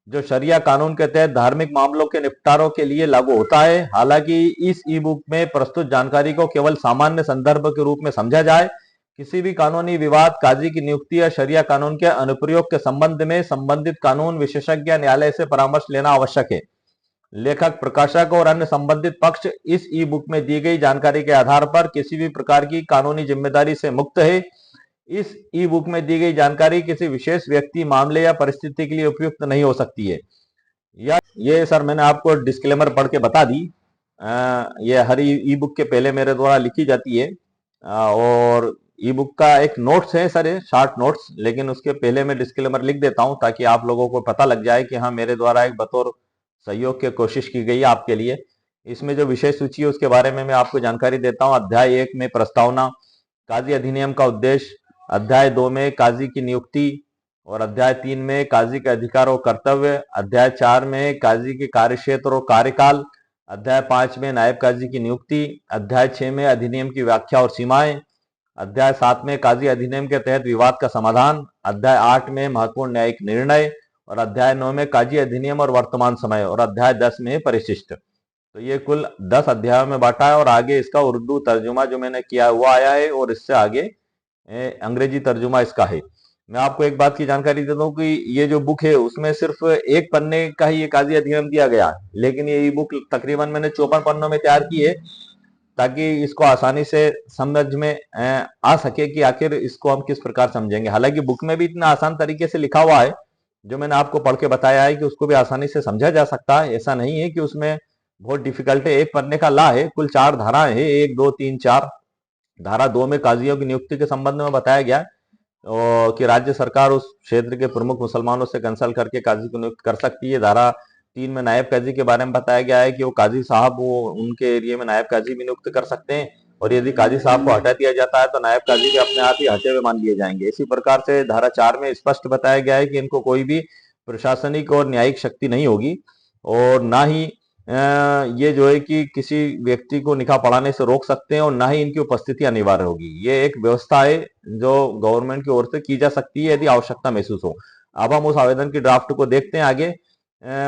जो शरिया कानून के तहत धार्मिक मामलों के निपटारों के लिए लागू होता है। हालांकि इस ई बुक में प्रस्तुत जानकारी को केवल सामान्य संदर्भ के रूप में समझा जाए। किसी भी कानूनी विवाद, काजी की नियुक्ति या शरिया कानून के अनुप्रयोग के संबंध में संबंधित कानून विशेषज्ञ न्यायालय से परामर्श लेना आवश्यक है। लेखक, प्रकाशक और अन्य संबंधित पक्ष इस ई बुक में दी गई जानकारी के आधार पर किसी भी प्रकार की कानूनी जिम्मेदारी से मुक्त है। इस ई बुक में दी गई जानकारी किसी विशेष व्यक्ति, मामले या परिस्थिति के लिए उपयुक्त नहीं हो सकती है। या ये सर मैंने आपको डिस्क्लेमर पढ़ के बता दी। ये हर ई बुक के पहले मेरे द्वारा लिखी जाती है। और ई बुक का एक नोट्स है सर, ये शॉर्ट नोट्स, लेकिन उसके पहले मैं डिस्क्लेमर लिख देता हूं ताकि आप लोगों को पता लग जाए कि हाँ, मेरे द्वारा एक बतौर सहयोग की कोशिश की गई है आपके लिए। इसमें जो विषय सूची है उसके बारे में मैं आपको जानकारी देता हूं। अध्याय 1 में प्रस्तावना, काजी अधिनियम का उद्देश्य। अध्याय 2 में काजी की नियुक्ति और अध्याय 3 में काजी के अधिकार और कर्तव्य। अध्याय 4 में काजी के कार्यक्षेत्र और कार्यकाल। अध्याय 5 में नायब काजी की नियुक्ति। अध्याय 6 में अधिनियम की व्याख्या और सीमाएं। अध्याय 7 में काजी अधिनियम के तहत विवाद का समाधान। अध्याय 8 में महत्वपूर्ण न्यायिक निर्णय और अध्याय 9 में काजी अधिनियम और वर्तमान समय और अध्याय 10 में परिशिष्ट। तो ये कुल 10 अध्यायों में बांटा है और आगे इसका उर्दू तर्जुमा जो मैंने किया वो आया है और इससे आगे अंग्रेजी तर्जुमा इसका है। मैं आपको एक बात की जानकारी दे दूं कि ये जो बुक है उसमें सिर्फ एक पन्ने का ही ये काजी अधिनियम दिया गया, लेकिन ये ई बुक तकरीबन मैंने 54 पन्नों में तैयार की है ताकि इसको आसानी से समझ में आ सके कि आखिर इसको हम किस प्रकार समझेंगे। हालांकि बुक में भी इतना आसान तरीके से लिखा हुआ है जो मैंने आपको पढ़ के बताया है कि उसको भी आसानी से समझा जा सकता है। ऐसा नहीं है कि उसमें बहुत डिफिकल्ट है। एक पन्ने का ला है, कुल 4 धाराएं हैं, 1 2 3 4। धारा 2 में काजियों की नियुक्ति के संबंध में बताया गया और कि राज्य सरकार उस क्षेत्र के प्रमुख मुसलमानों से कंसल्ट करके काजी को नियुक्त कर सकती है। धारा 3 में नायब काजी के बारे में बताया गया है कि वो काजी साहब वो उनके एरिया में नायब काजी भी नियुक्त कर सकते हैं और यदि काजी साहब को हटा दिया जाता है तो नायब काजी भी अपने आप ही हटे हुए मान लिए जाएंगे। इसी प्रकार से धारा 4 में स्पष्ट बताया गया है कि इनको कोई भी प्रशासनिक और न्यायिक शक्ति नहीं होगी और ना ही ये जो है कि किसी व्यक्ति को निकाह पढ़ाने से रोक सकते हैं और ना ही इनकी उपस्थिति अनिवार्य होगी। ये एक व्यवस्था है जो गवर्नमेंट की ओर से की जा सकती है यदि आवश्यकता महसूस हो। अब हम उस आवेदन की ड्राफ्ट को देखते हैं आगे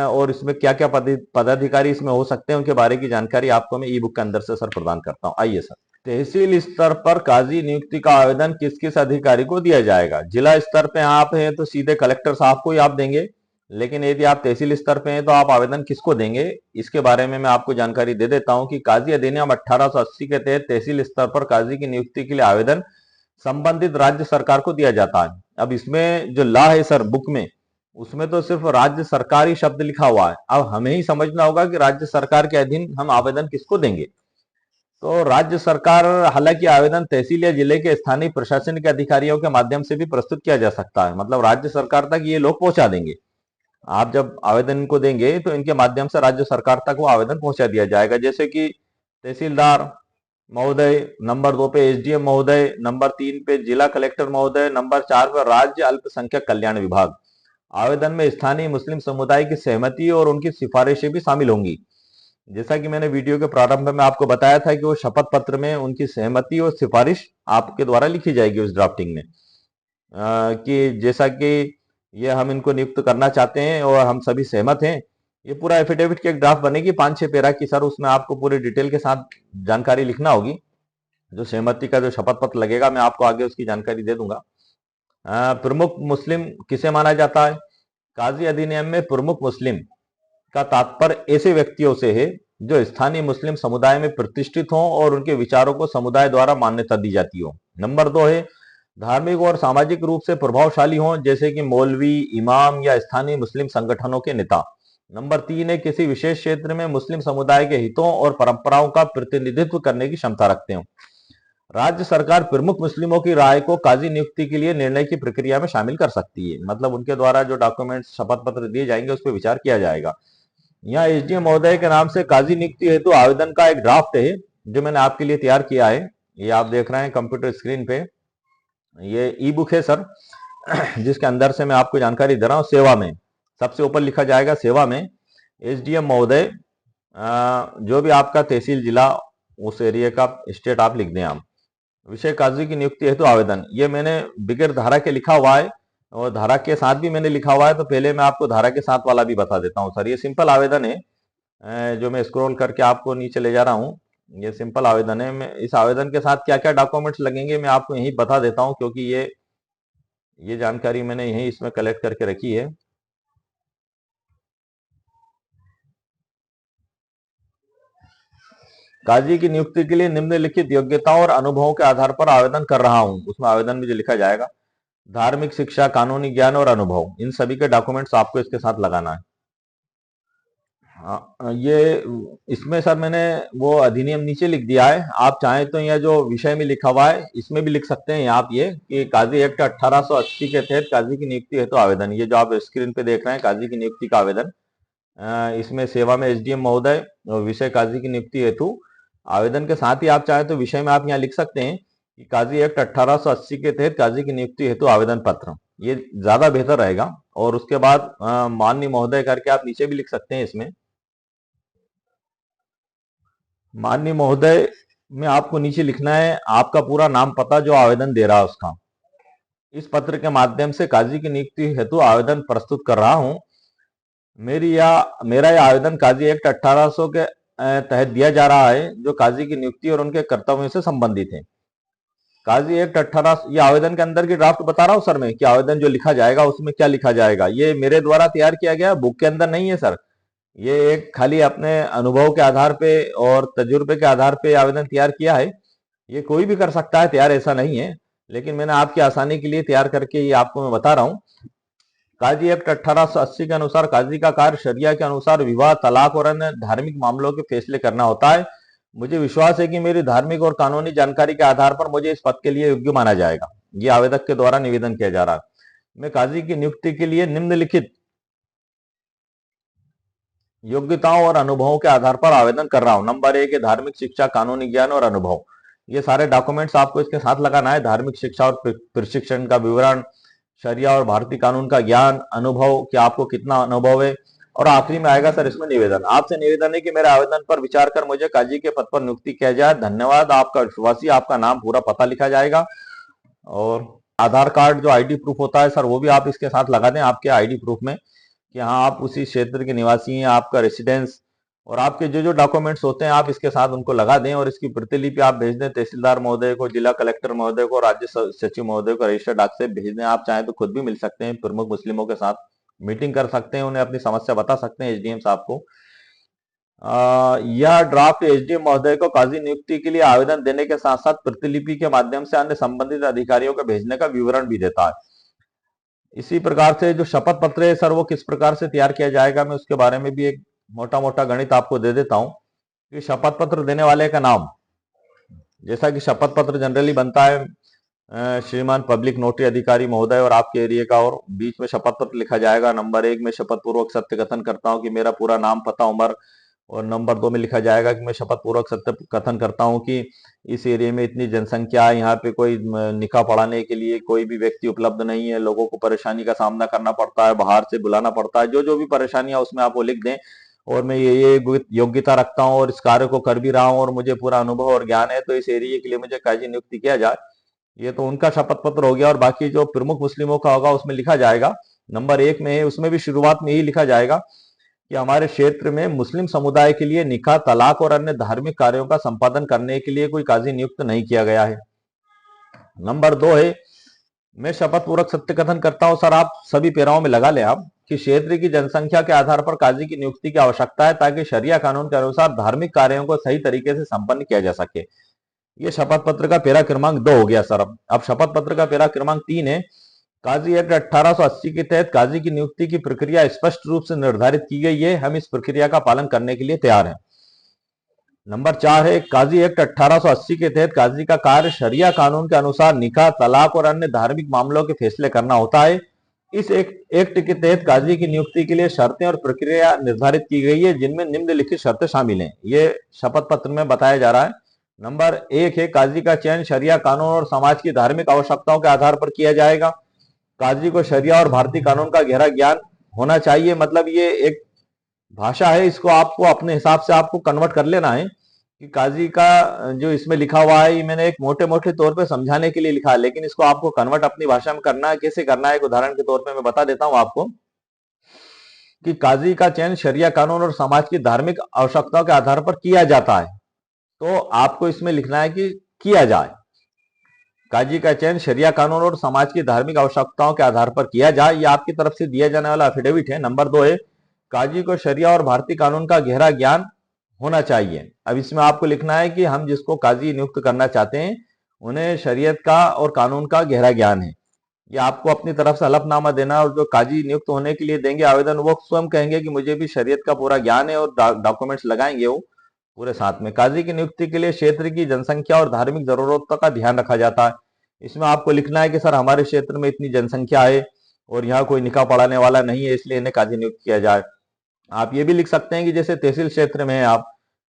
और इसमें क्या क्या पदाधिकारी इसमें हो सकते हैं उनके बारे की जानकारी आपको मैं ई बुक के अंदर से सर प्रदान करता हूँ। आइए सर, तहसील स्तर पर काजी नियुक्ति का आवेदन किस किस अधिकारी को दिया जाएगा? जिला स्तर पे आप हैं तो सीधे कलेक्टर साहब को ही आप देंगे, लेकिन यदि आप तहसील स्तर पे हैं तो आप आवेदन किसको देंगे इसके बारे में मैं आपको जानकारी दे देता हूं कि काजी अधिनियम 1880 के तहत तहसील स्तर पर काजी की नियुक्ति के लिए आवेदन संबंधित राज्य सरकार को दिया जाता है। अब इसमें जो लॉ है सर बुक में, उसमें तो सिर्फ राज्य सरकार ही शब्द लिखा हुआ है। अब हमें ही समझना होगा कि राज्य सरकार के अधीन हम आवेदन किसको देंगे। तो राज्य सरकार, हालांकि आवेदन तहसील या जिले के स्थानीय प्रशासनिक अधिकारियों के माध्यम से भी प्रस्तुत किया जा सकता है, मतलब राज्य सरकार तक ये लोग पहुंचा देंगे। आप जब आवेदन इनको देंगे तो इनके माध्यम से राज्य सरकार तक वो आवेदन पहुंचा दिया जाएगा, जैसे कि तहसीलदार महोदय, नंबर 2 पे एसडीएम महोदय, नंबर 3 पे जिला कलेक्टर महोदय, नंबर 4 पर राज्य अल्पसंख्यक कल्याण विभाग। आवेदन में स्थानीय मुस्लिम समुदाय की सहमति और उनकी सिफारिशें भी शामिल होंगी। जैसा कि मैंने वीडियो के प्रारंभ में आपको बताया था कि वो शपथ पत्र में उनकी सहमति और सिफारिश आपके द्वारा लिखी जाएगी उस ड्राफ्टिंग में, कि जैसा कि ये हम इनको नियुक्त करना चाहते हैं और हम सभी सहमत हैं। ये पूरा एफिडेविट की एक ड्राफ्ट बनेगी 5-6 पैरा की सर, उसमें आपको पूरी डिटेल के साथ जानकारी लिखना होगी। जो सहमति का जो शपथ पत्र लगेगा मैं आपको आगे उसकी जानकारी दे दूंगा। प्रमुख मुस्लिम किसे माना जाता है? काजी अधिनियम में प्रमुख मुस्लिम का तात्पर्य ऐसे व्यक्तियों से है जो स्थानीय मुस्लिम समुदाय में प्रतिष्ठित हों और उनके विचारों को समुदाय द्वारा मान्यता दी जाती हो। नंबर 2 है धार्मिक और सामाजिक रूप से प्रभावशाली हों, जैसे कि मौलवी, इमाम या स्थानीय मुस्लिम संगठनों के नेता। नंबर 3 है किसी विशेष क्षेत्र में मुस्लिम समुदाय के हितों और परंपराओं का प्रतिनिधित्व करने की क्षमता रखते हो। राज्य सरकार प्रमुख मुस्लिमों की राय को काजी नियुक्ति के लिए निर्णय की प्रक्रिया में शामिल कर सकती है, मतलब उनके द्वारा जो डॉक्यूमेंट्स शपथ पत्र दिए जाएंगे उस पर विचार किया जाएगा। यहाँ एसडीएम महोदय के नाम से काजी नियुक्ति हेतु आवेदन का एक ड्राफ्ट है जो मैंने आपके लिए तैयार किया है। ये आप देख रहे हैं कंप्यूटर स्क्रीन पे, ये ई बुक है सर, जिसके अंदर से मैं आपको जानकारी दे रहा हूँ। सेवा में सबसे ऊपर लिखा जाएगा, सेवा में एसडीएम महोदय, जो भी आपका तहसील जिला उस एरिया का स्टेट आप लिख दें। आप विषय काजी की नियुक्ति हेतु आवेदन, ये मैंने बगैर धारा के लिखा हुआ है और धारा के साथ भी मैंने लिखा हुआ है, तो पहले मैं आपको धारा के साथ वाला भी बता देता हूँ सर। ये सिंपल आवेदन है, जो मैं स्क्रॉल करके आपको नीचे ले जा रहा हूँ। ये सिंपल आवेदन है। मैं इस आवेदन के साथ क्या क्या डॉक्यूमेंट्स लगेंगे मैं आपको यही बता देता हूँ, क्योंकि ये जानकारी मैंने यही इसमें कलेक्ट करके रखी है। काजी की नियुक्ति के लिए निम्नलिखित योग्यताओं और अनुभवों के आधार पर आवेदन कर रहा हूं, उसमें आवेदन में जो लिखा जाएगा धार्मिक शिक्षा, कानूनी ज्ञान और अनुभव, इन सभी के डॉक्यूमेंट्स आपको इसके साथ लगाना है। हाँ, ये इसमें सर मैंने वो अधिनियम नीचे लिख दिया है। आप चाहें तो यह जो विषय में लिखा हुआ है इसमें भी लिख सकते हैं आप, ये कि काजी एक्ट 1880 के तहत काजी की नियुक्ति हेतु आवेदन। ये जो आप स्क्रीन पे देख रहे हैं काजी की नियुक्ति का आवेदन, इसमें सेवा में एसडीएम महोदय और विषय काजी की नियुक्ति हेतु आवेदन के साथ ही आप चाहें तो विषय में आप यहाँ लिख सकते हैं कि काजी एक्ट 1880 के तहत काजी की नियुक्ति हेतु आवेदन पत्र, ये ज्यादा बेहतर रहेगा। और उसके बाद माननीय महोदय करके आप नीचे भी लिख सकते हैं। इसमें माननीय महोदय में आपको नीचे लिखना है आपका पूरा नाम, पता, जो आवेदन दे रहा है उसका। इस पत्र के माध्यम से काजी की नियुक्ति हेतु आवेदन प्रस्तुत कर रहा हूं। मेरा यह आवेदन काजी एक्ट 1800 के तहत दिया जा रहा है, जो काजी की नियुक्ति और उनके कर्तव्यों से संबंधित है। काजी एक्ट 18, ये आवेदन के अंदर की ड्राफ्ट बता रहा हूँ सर मैं, कि आवेदन जो लिखा जाएगा उसमें क्या लिखा जाएगा। ये मेरे द्वारा तैयार किया गया, बुक के अंदर नहीं है सर। ये एक खाली अपने अनुभव के आधार पे और तजुर्बे के आधार पे आवेदन तैयार किया है। ये कोई भी कर सकता है तैयार, ऐसा नहीं है, लेकिन मैंने आपकी आसानी के लिए तैयार करके ये आपको मैं बता रहा हूँ। काजी एक्ट 1880 के अनुसार काजी का कार्य शरिया के अनुसार विवाह, तलाक और अन्य धार्मिक मामलों के फैसले करना होता है। मुझे विश्वास है कि मेरी धार्मिक और कानूनी जानकारी के आधार पर मुझे इस पद के लिए योग्य माना जाएगा। ये आवेदक के द्वारा निवेदन किया जा रहा है। मैं काजी की नियुक्ति के लिए निम्नलिखित योग्यताओं और अनुभवों के आधार पर आवेदन कर रहा हूं। नंबर 1 है धार्मिक शिक्षा, कानूनी ज्ञान और अनुभव। ये सारे डॉक्यूमेंट्स आपको इसके साथ लगाना है। धार्मिक शिक्षा और प्रशिक्षण का विवरण, शरिया और भारतीय कानून का ज्ञान, अनुभव कि आपको कितना अनुभव है, और आखिरी में आएगा सर इसमें निवेदन। आपसे निवेदन है कि मेरे आवेदन पर विचार कर मुझे काजी के पद पर नियुक्ति किया जाए। धन्यवाद। आपका विश्वासी, आपका नाम, पूरा पता लिखा जाएगा, और आधार कार्ड जो आईडी प्रूफ होता है सर वो भी आप इसके साथ लगा दें आपके आईडी प्रूफ में, कि हाँ आप उसी क्षेत्र के निवासी हैं, आपका रेसिडेंस, और आपके जो जो डॉक्यूमेंट्स होते हैं आप इसके साथ उनको लगा दें, और इसकी प्रतिलिपि आप भेज दें तहसीलदार महोदय को, जिला कलेक्टर महोदय को, राज्य सचिव महोदय को रजिस्टर्ड डाक से भेज दें। आप चाहें तो खुद भी मिल सकते हैं, प्रमुख मुस्लिमों के साथ मीटिंग कर सकते हैं, उन्हें अपनी समस्या बता सकते हैं एसडीएम साहब को। यह ड्राफ्ट एसडीएम महोदय को काजी नियुक्ति के लिए आवेदन देने के साथ साथ प्रतिलिपि के माध्यम से अन्य संबंधित अधिकारियों को भेजने का विवरण भी देता है। इसी प्रकार से जो शपथ पत्र है सर, वो किस प्रकार से तैयार किया जाएगा, मैं उसके बारे में भी एक मोटा मोटा गणित आपको दे देता हूं कि शपथ पत्र देने वाले का नाम, जैसा कि शपथ पत्र जनरली बनता है श्रीमान पब्लिक नोटरी अधिकारी महोदय और आपके एरिया का, और बीच में शपथ पत्र लिखा जाएगा। नंबर 1 में शपथ पूर्वक सत्य कथन करता हूं कि मेरा पूरा नाम, पता, उम्र, और नंबर 2 में लिखा जाएगा कि मैं शपथ पूर्वक सत्य कथन करता हूं कि इस एरिया में इतनी जनसंख्या है, यहाँ पे कोई निकाह पढ़ाने के लिए कोई भी व्यक्ति उपलब्ध नहीं है, लोगों को परेशानी का सामना करना पड़ता है, बाहर से बुलाना पड़ता है, जो जो भी परेशानियां उसमें आप वो लिख दें, और मैं ये योग्यता रखता हूँ और इस कार्य को कर भी रहा हूँ और मुझे पूरा अनुभव और ज्ञान है, तो इस एरिया के लिए मुझे काजी नियुक्ति किया जाए। ये तो उनका शपथ पत्र हो गया। और बाकी जो प्रमुख मुस्लिमों का होगा उसमें लिखा जाएगा, नंबर 1 में है, उसमें भी शुरुआत में यही लिखा जाएगा कि हमारे क्षेत्र में मुस्लिम समुदाय के लिए निकाह, तलाक और अन्य धार्मिक कार्यों का संपादन करने के लिए कोई काजी नियुक्त नहीं किया गया है। नंबर 2 है, मैं शपथ पूर्वक सत्य कथन करता हूं, सर आप सभी पेराओं में लगा लें आप, कि क्षेत्र की जनसंख्या के आधार पर काजी की नियुक्ति की आवश्यकता है ताकि शरिया कानून के अनुसार धार्मिक कार्यों को सही तरीके से संपन्न किया जा सके। ये शपथ पत्र का पेरा क्रमांक 2 हो गया सर। अब शपथ पत्र का पेरा क्रमांक 3 है, काजी एक्ट 1880 के तहत काजी की नियुक्ति की प्रक्रिया स्पष्ट रूप से निर्धारित की गई है, हम इस प्रक्रिया का पालन करने के लिए तैयार हैं। नंबर 4 है, काजी एक्ट 1880 के तहत काजी का कार्य शरिया कानून के अनुसार निकाह, तलाक और अन्य धार्मिक मामलों के फैसले करना होता है। इस एक्ट के तहत काजी की नियुक्ति के लिए शर्तें और प्रक्रिया निर्धारित की गई है, जिनमें निम्नलिखित शर्तें शामिल हैं। ये शपथ पत्र में बताया जा रहा है। नंबर 1 है, काजी का चयन शरिया कानून और समाज की धार्मिक आवश्यकताओं के आधार पर किया जाएगा। काजी को शरिया और भारतीय कानून का गहरा ज्ञान होना चाहिए। मतलब ये एक भाषा है, इसको आपको अपने हिसाब से आपको कन्वर्ट कर लेना है कि काजी का जो इसमें लिखा हुआ है, ये मैंने एक मोटे मोटे तौर पे समझाने के लिए लिखा है, लेकिन इसको आपको कन्वर्ट अपनी भाषा में करना है। कैसे करना है, एक उदाहरण के तौर पे मैं बता देता हूं आपको कि काजी का चयन शरिया कानून और समाज की धार्मिक आवश्यकताओं के आधार पर किया जाता है। तो आपको इसमें लिखना है कि किया जाए, काजी का चयन शरिया कानून और समाज की धार्मिक आवश्यकताओं के आधार पर किया जाए। ये आपकी तरफ से दिया जाने वाला एफिडेविट है। नंबर 2 है, काजी को शरिया और भारतीय कानून का गहरा ज्ञान होना चाहिए। अब इसमें आपको लिखना है कि हम जिसको काजी नियुक्त करना चाहते हैं उन्हें शरीयत का और कानून का गहरा ज्ञान है। ये आपको अपनी तरफ से हलफनामा देना, और जो काजी नियुक्त होने के लिए देंगे आवेदन, वो स्वयं कहेंगे कि मुझे भी शरीयत का पूरा ज्ञान है, और डॉक्यूमेंट्स लगाएंगे वो पूरे साथ में। काजी की नियुक्ति के लिए क्षेत्र की जनसंख्या और धार्मिक जरूरतों का ध्यान रखा जाता है। इसमें आपको लिखना है कि सर हमारे क्षेत्र में इतनी जनसंख्या है और यहाँ कोई निकाह पढ़ाने वाला नहीं है, इसलिए इन्हें काजी नियुक्त किया जाए। आप ये भी लिख सकते हैं कि जैसे तहसील क्षेत्र में है आप,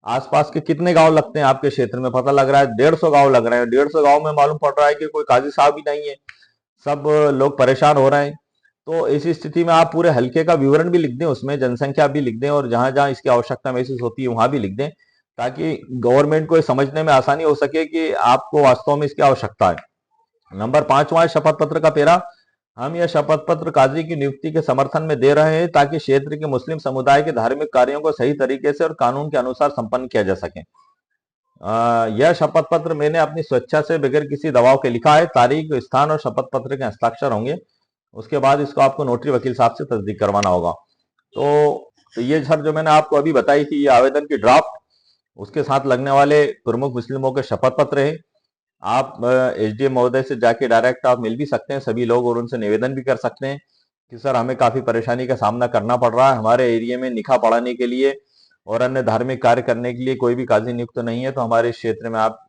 आसपास के कितने गांव लगते हैं आपके क्षेत्र में, पता लग रहा है 150 गांव लग रहे हैं, 150 गांव में मालूम पड़ रहा है कि कोई काजी साहब ही नहीं है, सब लोग परेशान हो रहे हैं। तो ऐसी स्थिति में आप पूरे हल्के का विवरण भी लिख दें, उसमें जनसंख्या भी लिख दें, और जहां जहां इसकी आवश्यकता महसूस होती है वहां भी लिख दें, ताकि गवर्नमेंट को समझने में आसानी हो सके कि आपको वास्तव में इसकी आवश्यकता है। नंबर 5वां शपथ पत्र का पेरा, हम यह शपथ पत्र काजी की नियुक्ति के समर्थन में दे रहे हैं ताकि क्षेत्र के मुस्लिम समुदाय के धार्मिक कार्यों को सही तरीके से और कानून के अनुसार संपन्न किया जा सके। यह शपथ पत्र मैंने अपनी स्वेच्छा से बगैर किसी दबाव के लिखा है। तारीख, स्थान और शपथ पत्र के हस्ताक्षर होंगे। उसके बाद इसको आपको नोटरी वकील साहब से तस्दीक करवाना होगा। तो ये सर जो मैंने आपको अभी बताई थी, ये आवेदन की ड्राफ्ट, उसके साथ लगने वाले प्रमुख मुस्लिमों के शपथ पत्र है। आप एसडीएम महोदय से जाके डायरेक्ट आप मिल भी सकते हैं सभी लोग, और उनसे निवेदन भी कर सकते हैं कि सर हमें काफी परेशानी का सामना करना पड़ रहा है, हमारे एरिया में निकाह पढ़ाने के लिए और अन्य धार्मिक कार्य करने के लिए कोई भी काजी नियुक्त नहीं है, तो हमारे इस क्षेत्र में आप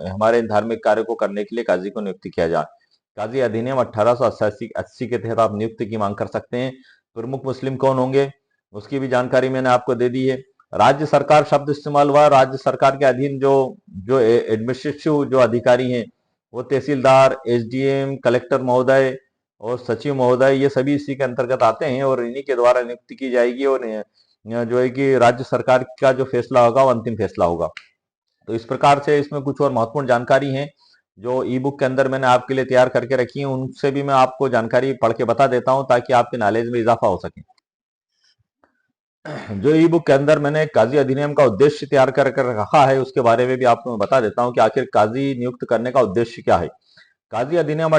हमारे इन धार्मिक कार्य को करने के लिए काजी को नियुक्त किया जाए। काजी अधिनियम 1880 के तहत आप नियुक्ति की मांग कर सकते हैं। प्रमुख मुस्लिम कौन होंगे उसकी भी जानकारी मैंने आपको दे दी है। राज्य सरकार शब्द इस्तेमाल हुआ, राज्य सरकार के अधीन जो जो एडमिनिस्ट्रेटिव जो अधिकारी हैं वो तहसीलदार, एसडीएम, कलेक्टर महोदय और सचिव महोदय, ये सभी इसी के अंतर्गत आते हैं और इन्हीं के द्वारा नियुक्ति की जाएगी, और जो है कि राज्य सरकार का जो फैसला होगा वो अंतिम फैसला होगा। तो इस प्रकार से इसमें कुछ और महत्वपूर्ण जानकारी है जो ई बुक के अंदर मैंने आपके लिए तैयार करके रखी है, उनसे भी मैं आपको जानकारी पढ़ के बता देता हूं ताकि आपके नॉलेज में इजाफा हो सके। जो ई बुक के अंदर मैंने काजी अधिनियम का उद्देश्य तैयार कर रखा है उसके बारे में भी आपको मैं बता देता हूं कि आखिर काजी नियुक्त करने का उद्देश्य क्या है। काजी अधिनियम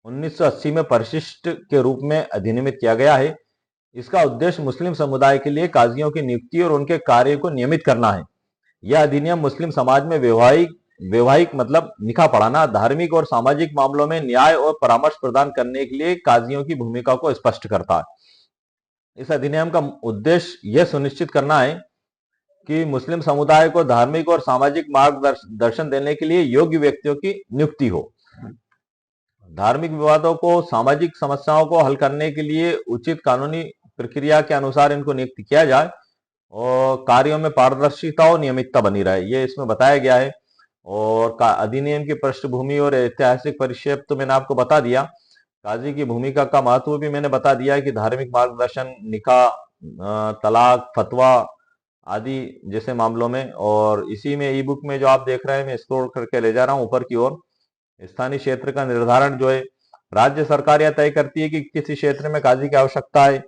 1980 में परिशिष्ट के रूप में अधिनियमित किया गया है। इसका उद्देश्य मुस्लिम समुदाय के लिए काजियों की नियुक्ति और उनके कार्य को नियमित करना है। यह अधिनियम मुस्लिम समाज में वैवाहिक वैवाहिक मतलब निकाह पढ़ाना, धार्मिक और सामाजिक मामलों में न्याय और परामर्श प्रदान करने के लिए काजियों की भूमिका को स्पष्ट करता है। इस अधिनियम का उद्देश्य यह सुनिश्चित करना है कि मुस्लिम समुदाय को धार्मिक और सामाजिक मार्गदर्शन देने के लिए योग्य व्यक्तियों की नियुक्ति हो। धार्मिक विवादों को, सामाजिक समस्याओं को हल करने के लिए उचित कानूनी प्रक्रिया के अनुसार इनको नियुक्त किया जाए और कार्यों में पारदर्शिता और नियमितता बनी रहे, ये इसमें बताया गया है। और अधिनियम की पृष्ठभूमि और ऐतिहासिक परिप्रेक्ष्य तो मैंने आपको बता दिया। काजी की भूमिका का महत्व भी मैंने बता दिया कि धार्मिक मार्गदर्शन, निकाह, तलाक, फतवा आदि जैसे मामलों में। और इसी में ई बुक में जो आप देख रहे हैं, मैं स्क्रॉल करके ले जा रहा हूं ऊपर की ओर। स्थानीय क्षेत्र का निर्धारण जो है, राज्य सरकार यह तय करती है कि किसी क्षेत्र में काजी की आवश्यकता है।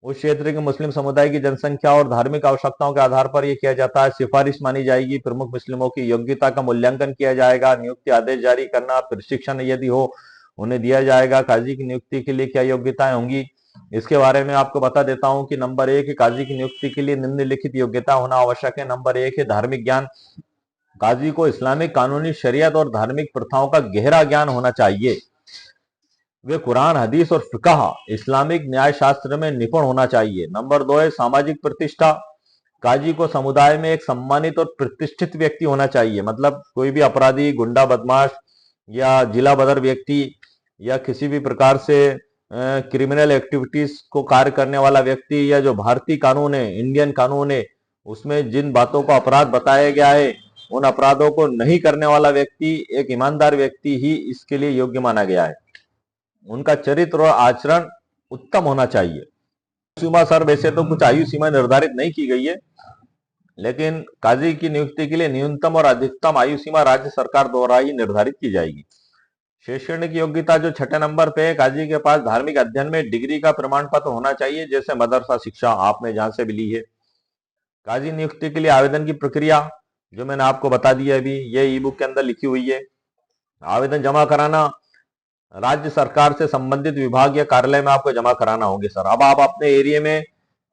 उस क्षेत्र के मुस्लिम समुदाय की जनसंख्या और धार्मिक आवश्यकताओं के आधार पर यह किया जाता है। सिफारिश मानी जाएगी, प्रमुख मुस्लिमों की योग्यता का मूल्यांकन किया जाएगा, नियुक्ति आदेश जारी करना, प्रशिक्षण यदि हो उन्हें दिया जाएगा। काजी की नियुक्ति के लिए क्या योग्यताएं होंगी, इसके बारे में आपको बता देता हूं कि नंबर 1 काजी की नियुक्ति के लिए निम्नलिखित योग्यता होना आवश्यक है। नंबर 1 है धार्मिक ज्ञान। काजी को इस्लामिक कानूनी शरीयत और धार्मिक प्रथाओं का गहरा ज्ञान होना चाहिए। वे कुरान, हदीस और फिकह, इस्लामिक न्याय शास्त्र में निपुण होना चाहिए। नंबर 2 है सामाजिक प्रतिष्ठा। काजी को समुदाय में एक सम्मानित और प्रतिष्ठित व्यक्ति होना चाहिए। मतलब कोई भी अपराधी, गुंडा, बदमाश या जिला बदर व्यक्ति या किसी भी प्रकार से क्रिमिनल एक्टिविटीज को कार्य करने वाला व्यक्ति, या जो भारतीय कानून है, इंडियन कानून है, उसमें जिन बातों को अपराध बताया गया है उन अपराधों को नहीं करने वाला व्यक्ति, एक ईमानदार व्यक्ति ही इसके लिए योग्य माना गया है। उनका चरित्र और आचरण उत्तम होना चाहिए। सीमा सर, वैसे तो कुछ आयु सीमा निर्धारित नहीं की गई है, लेकिन काजी की नियुक्ति के लिए न्यूनतम और अधिकतम आयु सीमा राज्य सरकार द्वारा ही निर्धारित की जाएगी। शैक्षणिक योग्यता जो 6 नंबर पे है, काजी के पास धार्मिक अध्ययन में डिग्री का प्रमाण पत्र होना चाहिए, जैसे मदरसा शिक्षा आपने जहां से भी ली है। काजी नियुक्ति के लिए आवेदन की प्रक्रिया जो मैंने आपको बता दी है अभी, ये ई बुक के अंदर लिखी हुई है। आवेदन जमा कराना राज्य सरकार से संबंधित विभाग या कार्यालय में आपको जमा कराना होंगे सर। अब आप अपने एरिया में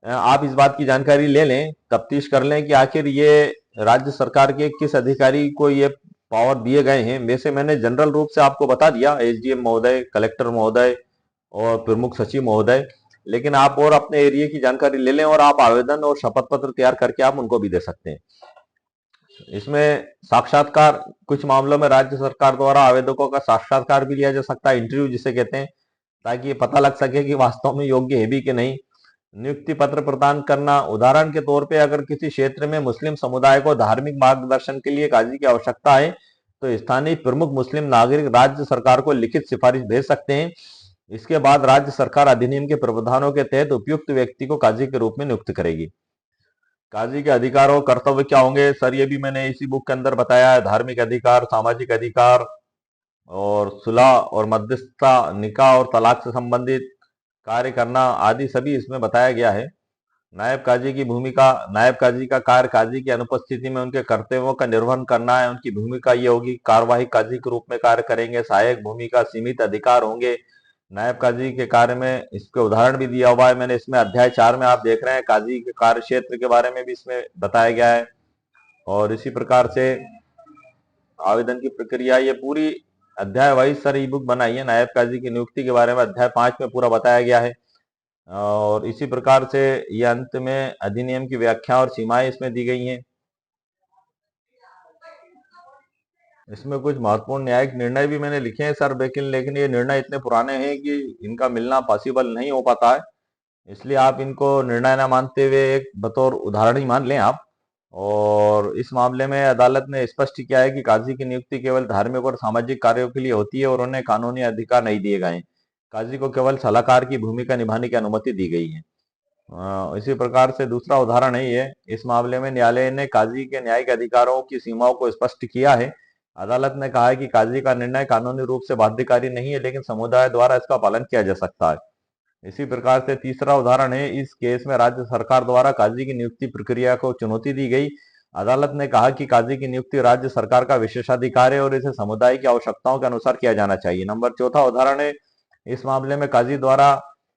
आप इस बात की जानकारी ले लें, तफ्तीश कर लें कि आखिर ये राज्य सरकार के किस अधिकारी को ये पावर दिए गए हैं। वैसे मैंने जनरल रूप से आपको बता दिया, एसडीएम महोदय, कलेक्टर महोदय और प्रमुख सचिव महोदय, लेकिन आप और अपने एरिया की जानकारी ले लें और आप आवेदन और शपथ पत्र तैयार करके आप उनको भी दे सकते हैं। इसमें साक्षात्कार, कुछ मामलों में राज्य सरकार द्वारा आवेदकों का साक्षात्कार भी लिया जा सकता है, इंटरव्यू जिसे कहते हैं, ताकि ये पता लग सके कि वास्तव में योग्य है भी कि नहीं। नियुक्ति पत्र प्रदान करना, उदाहरण के तौर पे अगर किसी क्षेत्र में मुस्लिम समुदाय को धार्मिक मार्गदर्शन के लिए काजी की आवश्यकता है तो स्थानीय प्रमुख मुस्लिम नागरिक राज्य सरकार को लिखित सिफारिश भेज सकते हैं। इसके बाद राज्य सरकार अधिनियम के प्रावधानों के तहत उपयुक्त व्यक्ति को काजी के रूप में नियुक्त करेगी। काजी के अधिकार और कर्तव्य क्या होंगे सर, ये भी मैंने इसी बुक के अंदर बताया है। धार्मिक अधिकार, सामाजिक अधिकार और सुलह और मध्यस्थता, निकाह और तलाक से संबंधित कार्य करना आदि सभी इसमें बताया गया है। नायब काजी की भूमिका, नायब काजी का कार्य काजी की अनुपस्थिति में उनके कर्तव्यों का निर्वहन करना है। उनकी भूमिका ये होगी, कार्यवाही काजी के रूप में कार्य करेंगे। सहायक भूमिका, सीमित अधिकार होंगे नायब काजी के कार्य में। इसके उदाहरण भी दिया हुआ है मैंने इसमें, अध्याय 4 में आप देख रहे हैं, काजी के कार्य क्षेत्र के बारे में भी इसमें बताया गया है। और इसी प्रकार से आवेदन की प्रक्रिया, ये पूरी अध्याय वाइज सर ई बुक बनाई है। नायब काजी की नियुक्ति के बारे में अध्याय 5 में पूरा बताया गया है। और इसी प्रकार से ये अंत में अधिनियम की व्याख्या और सीमाएं इसमें दी गई हैं। इसमें कुछ महत्वपूर्ण न्यायिक निर्णय भी मैंने लिखे हैं सर, लेकिन ये निर्णय इतने पुराने हैं कि इनका मिलना पॉसिबल नहीं हो पाता है, इसलिए आप इनको निर्णय न मानते हुए एक बतौर उदाहरण ही मान लें आप। और इस मामले में अदालत ने स्पष्ट किया है कि काजी की नियुक्ति केवल धार्मिक और सामाजिक कार्यों के लिए होती है और उन्हें कानूनी अधिकार नहीं दिए गए। काजी को केवल सलाहकार की भूमिका निभाने की अनुमति दी गई है। इसी प्रकार से दूसरा उदाहरण है ये, इस मामले में न्यायालय ने काजी के न्यायिक अधिकारों की सीमाओं को स्पष्ट किया है। अदालत ने कहा है कि काजी का निर्णय कानूनी रूप से बाध्यकारी नहीं है, लेकिन समुदाय द्वारा इसका पालन किया जा सकता है। इसी प्रकार से तीसरा उदाहरण है, इस केस में राज्य सरकार द्वारा काजी की नियुक्ति प्रक्रिया को चुनौती दी गई। अदालत ने कहा कि काजी की नियुक्ति राज्य सरकार का विशेषाधिकार है और इसे समुदाय की आवश्यकताओं के अनुसार किया जाना चाहिए। नंबर चौथा उदाहरण है, इस मामले में काजी द्वारा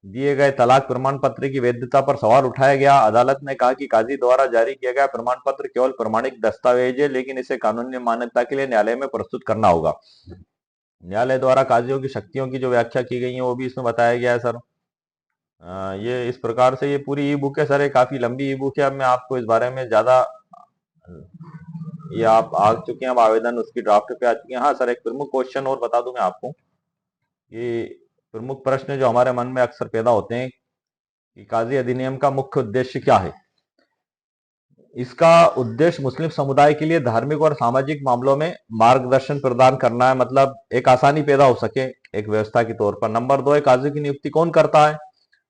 दिए गए तलाक प्रमाण पत्र की वैधता पर सवाल उठाया गया। अदालत ने कहा कि काजी द्वारा जारी किया गया प्रमाण पत्र केवल प्रमाणिक दस्तावेज है, लेकिन इसे कानूनी मान्यता के लिए न्यायालय में प्रस्तुत करना होगा। न्यायालय द्वारा काजियों की शक्तियों की जो व्याख्या की गई है वो भी इसमें बताया गया है सर। ये इस प्रकार से ये पूरी ई बुक है सर, ये काफी लंबी ई बुक है। अब मैं आपको इस बारे में ज्यादा, ये आप आ चुके हैं, अब आवेदन उसकी ड्राफ्ट पे आ चुके हैं। हाँ सर, एक प्रमुख क्वेश्चन और बता दूं मैं आपको, ये प्रमुख प्रश्न जो हमारे मन में अक्सर पैदा होते हैं कि काजी अधिनियम का मुख्य उद्देश्य क्या है। इसका उद्देश्य मुस्लिम समुदाय के लिए धार्मिक और सामाजिक मामलों में मार्गदर्शन प्रदान करना है, मतलब एक आसानी पैदा हो सके एक व्यवस्था के तौर पर। नंबर 2 है, काजी की नियुक्ति कौन करता है?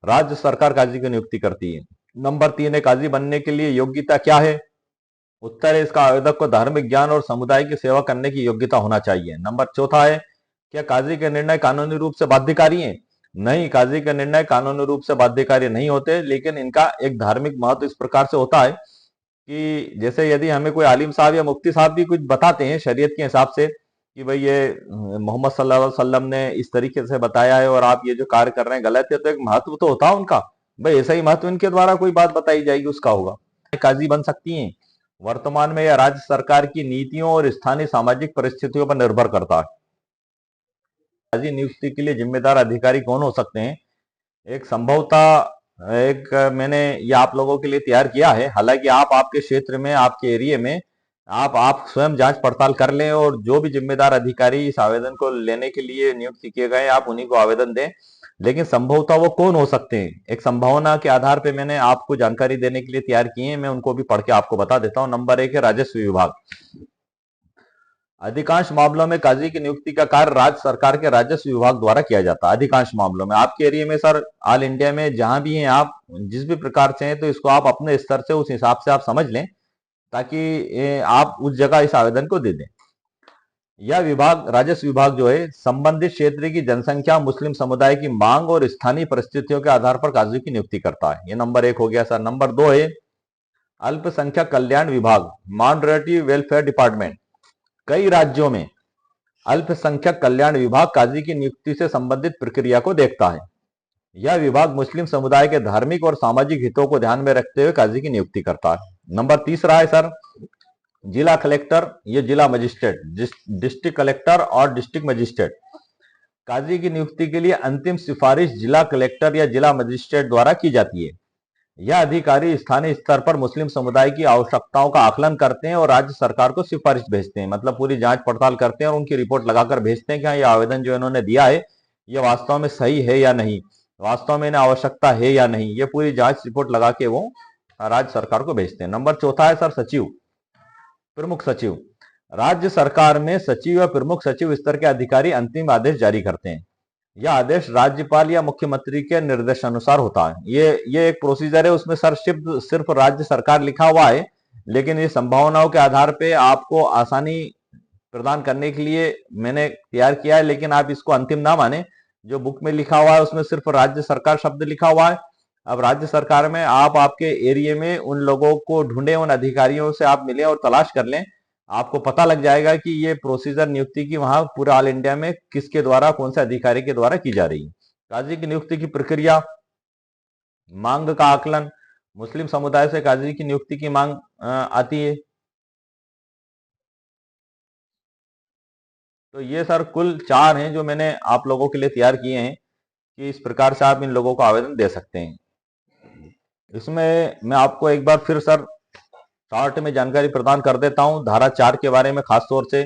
राज्य सरकार काजी की नियुक्ति करती है। नंबर 3 है, काजी बनने के लिए योग्यता क्या है? उत्तर है, इसका आवेदक को धार्मिक ज्ञान और समुदाय की सेवा करने की योग्यता होना चाहिए। नंबर 4 है, क्या काजी के निर्णय कानूनी रूप से बाध्यकारी हैं? नहीं, काजी के निर्णय कानूनी रूप से बाध्यकारी नहीं होते, लेकिन इनका एक धार्मिक महत्व इस प्रकार से होता है कि जैसे यदि हमें कोई आलिम साहब या मुफ्ती साहब भी कुछ बताते हैं शरीयत के हिसाब से कि भाई ये मोहम्मद सल्लल्लाहु अलैहि वसल्लम ने इस तरीके से बताया है और आप ये जो कार्य कर रहे हैं गलत है, तो एक महत्व तो होता है उनका। भाई ऐसा ही महत्व इनके द्वारा कोई बात बताई जाएगी उसका होगा। काजी बन सकती हैं वर्तमान में, या राज्य सरकार की नीतियों और स्थानीय सामाजिक परिस्थितियों पर निर्भर करता है। काजी नियुक्ति के लिए जिम्मेदार अधिकारी कौन हो सकते हैं? एक संभवतः एक मैंने ये आप लोगों के लिए तैयार किया है। हालांकि आप आपके क्षेत्र में, आपके एरिया में आप स्वयं जांच पड़ताल कर लें और जो भी जिम्मेदार अधिकारी इस आवेदन को लेने के लिए नियुक्त किए गए आप उन्हीं को आवेदन दें। लेकिन संभवतः वो कौन हो सकते हैं, एक संभावना के आधार पर मैंने आपको जानकारी देने के लिए तैयार किए हैं। मैं उनको भी पढ़ के आपको बता देता हूं। नंबर 1 है राजस्व विभाग। अधिकांश मामलों में काजी की नियुक्ति का कार्य राज्य सरकार के राजस्व विभाग द्वारा किया जाता है। अधिकांश मामलों में आपके एरिया में सर, ऑल इंडिया में जहां भी हैं आप, जिस भी प्रकार से हैं, तो इसको आप अपने स्तर से उस हिसाब से आप समझ लें ताकि आप उस जगह इस आवेदन को दे दें। यह विभाग, राजस्व विभाग जो है, संबंधित क्षेत्र की जनसंख्या, मुस्लिम समुदाय की मांग और स्थानीय परिस्थितियों के आधार पर काजी की नियुक्ति करता है। ये नंबर 1 हो गया सर। नंबर 2 है अल्पसंख्यक कल्याण विभाग, माइनॉरिटी वेलफेयर डिपार्टमेंट। कई राज्यों में अल्पसंख्यक कल्याण विभाग काजी की नियुक्ति से संबंधित प्रक्रिया को देखता है। यह विभाग मुस्लिम समुदाय के धार्मिक और सामाजिक हितों को ध्यान में रखते हुए काजी की नियुक्ति करता है। नंबर 3 है सर जिला कलेक्टर, ये जिला मजिस्ट्रेट, डिस्ट्रिक्ट कलेक्टर और डिस्ट्रिक्ट मजिस्ट्रेट। काजी की नियुक्ति के लिए अंतिम सिफारिश जिला कलेक्टर या जिला मजिस्ट्रेट द्वारा की जाती है। यह अधिकारी स्थानीय स्तर पर मुस्लिम समुदाय की आवश्यकताओं का आकलन करते हैं और राज्य सरकार को सिफारिश भेजते हैं, मतलब पूरी जांच पड़ताल करते हैं और उनकी रिपोर्ट लगाकर भेजते हैं कि हाँ, ये आवेदन जो इन्होंने दिया है ये वास्तव में सही है या नहीं, वास्तव में इन्हें आवश्यकता है या नहीं। ये पूरी जांच रिपोर्ट लगा के वो राज्य सरकार को भेजते हैं। नंबर 4 है सर सचिव, प्रमुख सचिव। राज्य सरकार में सचिव या प्रमुख सचिव स्तर के अधिकारी अंतिम आदेश जारी करते हैं। यह आदेश राज्यपाल या मुख्यमंत्री के निर्देशानुसार होता है। ये एक प्रोसीजर है, उसमें सर सिर्फ राज्य सरकार लिखा हुआ है, लेकिन ये संभावनाओं के आधार पे आपको आसानी प्रदान करने के लिए मैंने तैयार किया है, लेकिन आप इसको अंतिम ना माने। जो बुक में लिखा हुआ है उसमें सिर्फ राज्य सरकार शब्द लिखा हुआ है। अब राज्य सरकार में आप आपके एरिया में उन लोगों को ढूंढें, उन अधिकारियों से आप मिलें और तलाश कर लें, आपको पता लग जाएगा कि ये प्रोसीजर नियुक्ति की वहां पूरे ऑल इंडिया में किसके द्वारा, कौन से अधिकारी के द्वारा की जा रही है। काजी की नियुक्ति की प्रक्रिया, मांग का आकलन, मुस्लिम समुदाय से काजी की नियुक्ति की मांग आती है। तो ये सर कुल 4 हैं जो मैंने आप लोगों के लिए तैयार किए हैं कि इस प्रकार से आप इन लोगों को आवेदन दे सकते हैं। इसमें मैं आपको एक बार फिर सर शॉर्ट में जानकारी प्रदान कर देता हूं धारा 4 के बारे में, खास तौर से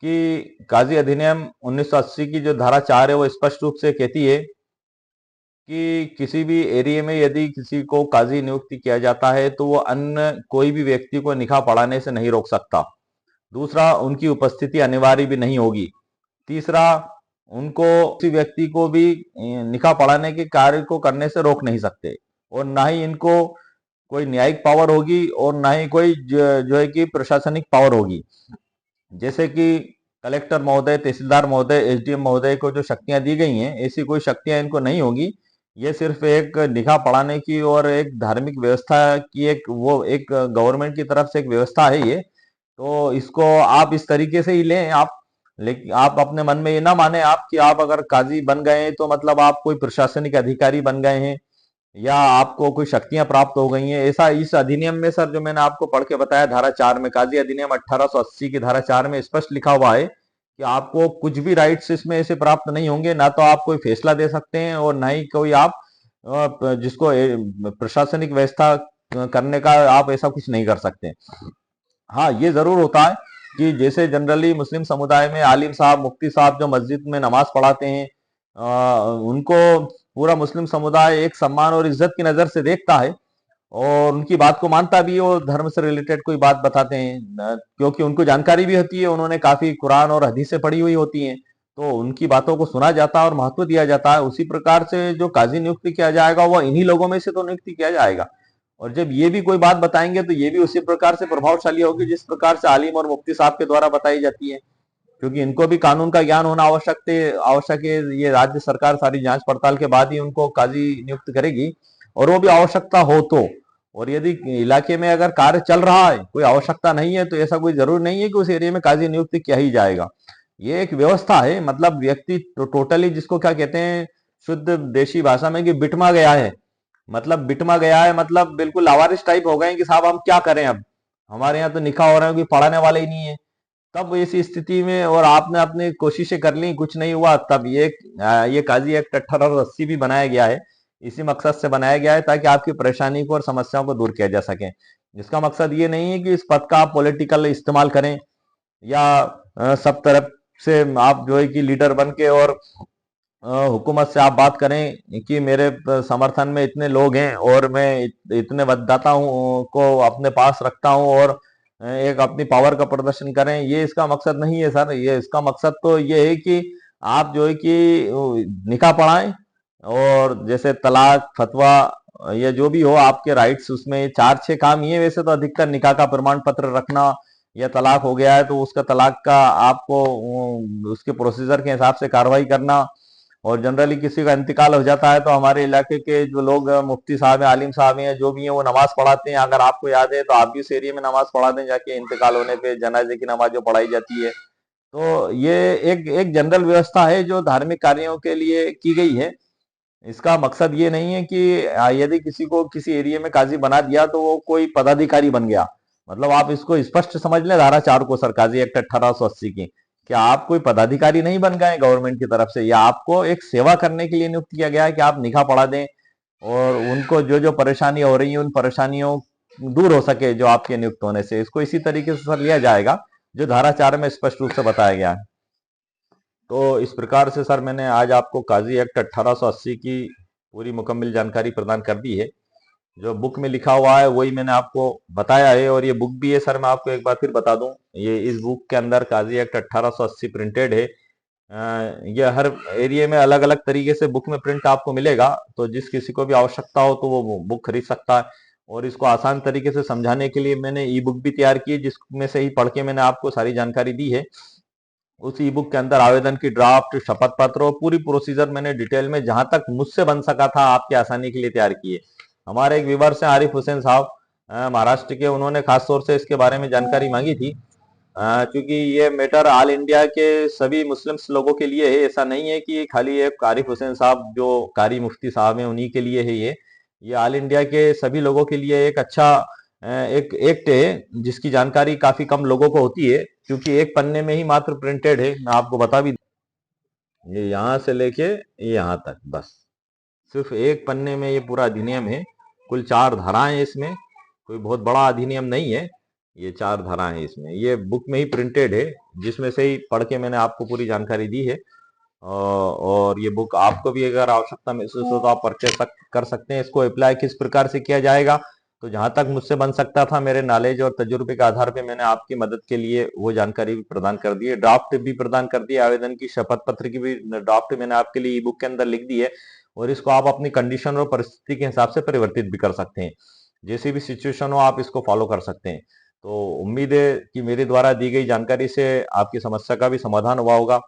कि काजी अधिनियम 1980 की जो धारा 4 है वो स्पष्ट रूप से कहती है कि किसी भी एरिया में यदि किसी को काजी नियुक्ति किया जाता है तो वो अन्य कोई भी व्यक्ति को निकाह पढ़ाने से नहीं रोक सकता। दूसरा, उनकी उपस्थिति अनिवार्य भी नहीं होगी। तीसरा, उनको किसी व्यक्ति को भी निकाह पढ़ाने के कार्य को करने से रोक नहीं सकते, और ना ही इनको कोई न्यायिक पावर होगी और ना ही कोई जो है कि प्रशासनिक पावर होगी। जैसे कि कलेक्टर महोदय, तहसीलदार महोदय, एसडीएम महोदय को जो शक्तियां दी गई हैं, ऐसी कोई शक्तियां इनको नहीं होगी। ये सिर्फ एक निकाह पढ़ाने की और एक धार्मिक व्यवस्था की एक गवर्नमेंट की तरफ से एक व्यवस्था है ये। तो इसको आप इस तरीके से ही लें आप। लेकिन आप अपने मन में ये ना माने आप कि आप अगर काजी बन गए हैं तो मतलब आप कोई प्रशासनिक अधिकारी बन गए हैं या आपको कोई शक्तियां प्राप्त हो गई हैं। ऐसा इस अधिनियम में सर जो मैंने आपको पढ़ के बताया धारा 4 में, काजी अधिनियम 1880 की धारा 4 में स्पष्ट लिखा हुआ है कि आपको कुछ भी राइट्स इसमें ऐसे प्राप्त नहीं होंगे। ना तो आप कोई फैसला दे सकते हैं और ना ही कोई आप जिसको प्रशासनिक व्यवस्था करने का आप ऐसा कुछ नहीं कर सकते। हाँ, ये जरूर होता है कि जैसे जनरली मुस्लिम समुदाय में आलिम साहब, मुफ्ती साहब जो मस्जिद में नमाज पढ़ाते हैं, उनको पूरा मुस्लिम समुदाय एक सम्मान और इज्जत की नजर से देखता है और उनकी बात को मानता भी है। वो धर्म से रिलेटेड कोई बात बताते हैं क्योंकि उनको जानकारी भी होती है, उन्होंने काफी कुरान और हदीसें पढ़ी हुई होती हैं, तो उनकी बातों को सुना जाता है और महत्व दिया जाता है। उसी प्रकार से जो काजी नियुक्ति किया जाएगा वो इन्हीं लोगों में से तो नियुक्ति किया जाएगा। और जब ये भी कोई बात बताएंगे तो ये भी उसी प्रकार से प्रभावशाली होगी जिस प्रकार से आलिम और मुफ्ती साहब के द्वारा बताई जाती है, क्योंकि इनको भी कानून का ज्ञान होना आवश्यक है। ये राज्य सरकार सारी जांच पड़ताल के बाद ही उनको काजी नियुक्त करेगी, और वो भी आवश्यकता हो तो। और यदि इलाके में अगर कार्य चल रहा है, कोई आवश्यकता नहीं है, तो ऐसा कोई जरूरी नहीं है कि उस एरिया में काजी नियुक्त किया ही जाएगा। ये एक व्यवस्था है, मतलब व्यक्ति टोटली जिसको क्या कहते हैं शुद्ध देशी भाषा में कि बिटमा गया है। मतलब बिटमा गया है मतलब बिल्कुल लावारिस टाइप हो गए हैं कि साहब हम क्या करें अब, हमारे यहाँ तो निकाह हो रहा है, कोई पढ़ाने वाले ही नहीं है। तब ऐसी स्थिति में और आपने अपनी कोशिशें कर ली, कुछ नहीं हुआ, तब ये काजी एक्ट 1880 भी बनाया गया है। इसी मकसद से बनाया गया है ताकि आपकी परेशानी को और समस्याओं को दूर किया जा सके। जिसका मकसद ये नहीं है कि इस पद का आप पॉलिटिकल इस्तेमाल करें या सब तरफ से आप जो है कि लीडर बन के और हुकूमत से आप बात करें कि मेरे समर्थन में इतने लोग हैं और मैं इतने मतदाता हूँ को अपने पास रखता हूँ और एक अपनी पावर का प्रदर्शन करें। ये इसका मकसद नहीं है सर। ये इसका मकसद तो ये है कि आप जो है कि निकाह पढ़ाएं और जैसे तलाक फतवा या जो भी हो आपके राइट्स, उसमें 4-6 काम ही है वैसे तो। अधिकतर निकाह का प्रमाण पत्र रखना, या तलाक हो गया है तो उसका तलाक का आपको उसके प्रोसीजर के हिसाब से कार्रवाई करना। और जनरली किसी का इंतकाल हो जाता है तो हमारे इलाके के जो लोग मुफ्ती साहब हैं, आलिम साहब हैं, जो भी हैं, वो नमाज पढ़ाते हैं। अगर आपको याद है तो आप भी उस एरिया में नमाज पढ़ा दें जाके, इंतकाल होने पे जनाजे की नमाज जो पढ़ाई जाती है। तो ये एक एक जनरल व्यवस्था है जो धार्मिक कार्यों के लिए की गई है। इसका मकसद ये नहीं है कि यदि किसी को किसी एरिया में काजी बना दिया तो वो कोई पदाधिकारी बन गया। मतलब आप इसको स्पष्ट समझ लें धारा 4 को सर, काजी एक्ट 1880 की, कि आप कोई पदाधिकारी नहीं बन गए गवर्नमेंट की तरफ से, या आपको एक सेवा करने के लिए नियुक्त किया गया है कि आप निकाह पढ़ा दें और उनको जो जो परेशानियां हो रही हैं उन परेशानियों दूर हो सके जो आपके नियुक्त होने से। इसको इसी तरीके से सर लिया जाएगा जो धारा 4 में स्पष्ट रूप से बताया गया है। तो इस प्रकार से सर मैंने आज आपको काजी एक्ट 1880 की पूरी मुकम्मल जानकारी प्रदान कर दी है। जो बुक में लिखा हुआ है वही मैंने आपको बताया है, और ये बुक भी है सर, मैं आपको एक बार फिर बता दूं। ये इस बुक के अंदर काजी एक्ट 1880 प्रिंटेड है। ये हर एरिया में अलग अलग तरीके से बुक में प्रिंट आपको मिलेगा, तो जिस किसी को भी आवश्यकता हो तो वो बुक खरीद सकता है। और इसको आसान तरीके से समझाने के लिए मैंने ई बुक भी तैयार की है, जिसमें से ही पढ़ के मैंने आपको सारी जानकारी दी है। उस ई बुक के अंदर आवेदन की ड्राफ्ट, शपथ पत्र और पूरी प्रोसीजर मैंने डिटेल में जहां तक मुझसे बन सका था आपकी आसानी के लिए तैयार की है। हमारे एक व्यूवर हैं आरिफ हुसैन साहब, महाराष्ट्र के, उन्होंने खास तौर से इसके बारे में जानकारी मांगी थी। क्योंकि ये मैटर ऑल इंडिया के सभी मुस्लिम्स लोगों के लिए है। ऐसा नहीं है कि खाली एक आरिफ हुसैन साहब जो कारी मुफ्ती साहब हैं उन्हीं के लिए है। ये ऑल इंडिया के सभी लोगों के लिए एक अच्छा एक एक्ट है जिसकी जानकारी काफी कम लोगों को होती है, क्योंकि एक पन्ने में ही मात्र प्रिंटेड है। मैं आपको बता भी, ये यहाँ से लेके यहाँ तक बस सिर्फ एक पन्ने में ये पूरा अधिनियम है। कुल 4 धाराएं हैं इसमें, कोई बहुत बड़ा अधिनियम नहीं है। ये 4 धाराएं हैं इसमें, ये बुक में ही प्रिंटेड है, जिसमें से ही पढ़ के मैंने आपको पूरी जानकारी दी है। और ये बुक आपको भी अगर आवश्यकता महसूस हो तो आप परचेस कर सकते हैं। इसको अप्लाई किस प्रकार से किया जाएगा, तो जहां तक मुझसे बन सकता था मेरे नॉलेज और तजुर्बे के आधार पे मैंने आपकी मदद के लिए वो जानकारी भी प्रदान कर दी है। ड्राफ्ट भी प्रदान कर दी है, आवेदन की शपथ पत्र की भी ड्राफ्ट मैंने आपके लिए ई बुक के अंदर लिख दी है। और इसको आप अपनी कंडीशन और परिस्थिति के हिसाब से परिवर्तित भी कर सकते हैं। जैसी भी सिचुएशन हो आप इसको फॉलो कर सकते हैं। तो उम्मीद है कि मेरे द्वारा दी गई जानकारी से आपकी समस्या का भी समाधान हुआ होगा,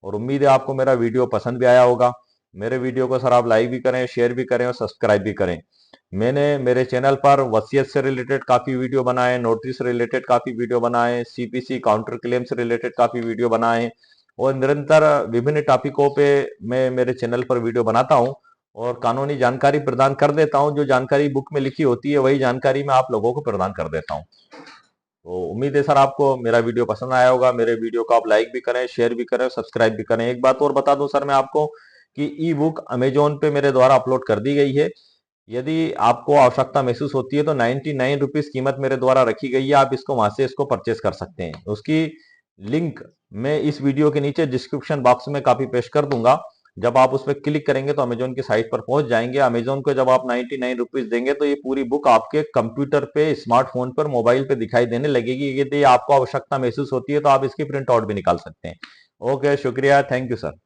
और उम्मीद है आपको मेरा वीडियो पसंद भी आया होगा। मेरे वीडियो को सर आप लाइक भी करें, शेयर भी करें और सब्सक्राइब भी करें। मैंने मेरे चैनल पर वसीयत से रिलेटेड काफी वीडियो बनाए, नोटरी से रिलेटेड काफी वीडियो बनाए, सीपीसी काउंटर क्लेम से रिलेटेड काफी वीडियो बनाए, और निरंतर विभिन्न टॉपिकों पे मैं मेरे चैनल पर वीडियो बनाता हूँ और कानूनी जानकारी प्रदान कर देता हूँ। जो जानकारी बुक में लिखी होती है वही जानकारी मैं आप लोगों को प्रदान कर देता हूँ। तो उम्मीद है सर आपको मेरा वीडियो पसंद आया होगा। मेरे वीडियो को आप लाइक भी करें, शेयर भी करें, सब्सक्राइब भी करें। एक बात और बता दूं सर मैं आपको कि ई बुक अमेजोन पे मेरे द्वारा अपलोड कर दी गई है। यदि आपको आवश्यकता महसूस होती है तो 99 रुपीज कीमत मेरे द्वारा रखी गई है। आप इसको वहां से इसको परचेस कर सकते हैं। उसकी लिंक मैं इस वीडियो के नीचे डिस्क्रिप्शन बॉक्स में कॉपी पेस्ट कर दूंगा। जब आप उस पर क्लिक करेंगे तो अमेजोन की साइट पर पहुंच जाएंगे। अमेजोन को जब आप 99 रुपीज देंगे तो ये पूरी बुक आपके कंप्यूटर पे, स्मार्टफोन पर, मोबाइल पे दिखाई देने लगेगी। यदि आपको आवश्यकता महसूस होती है तो आप इसकी प्रिंट आउट भी निकाल सकते हैं। ओके, शुक्रिया, थैंक यू सर।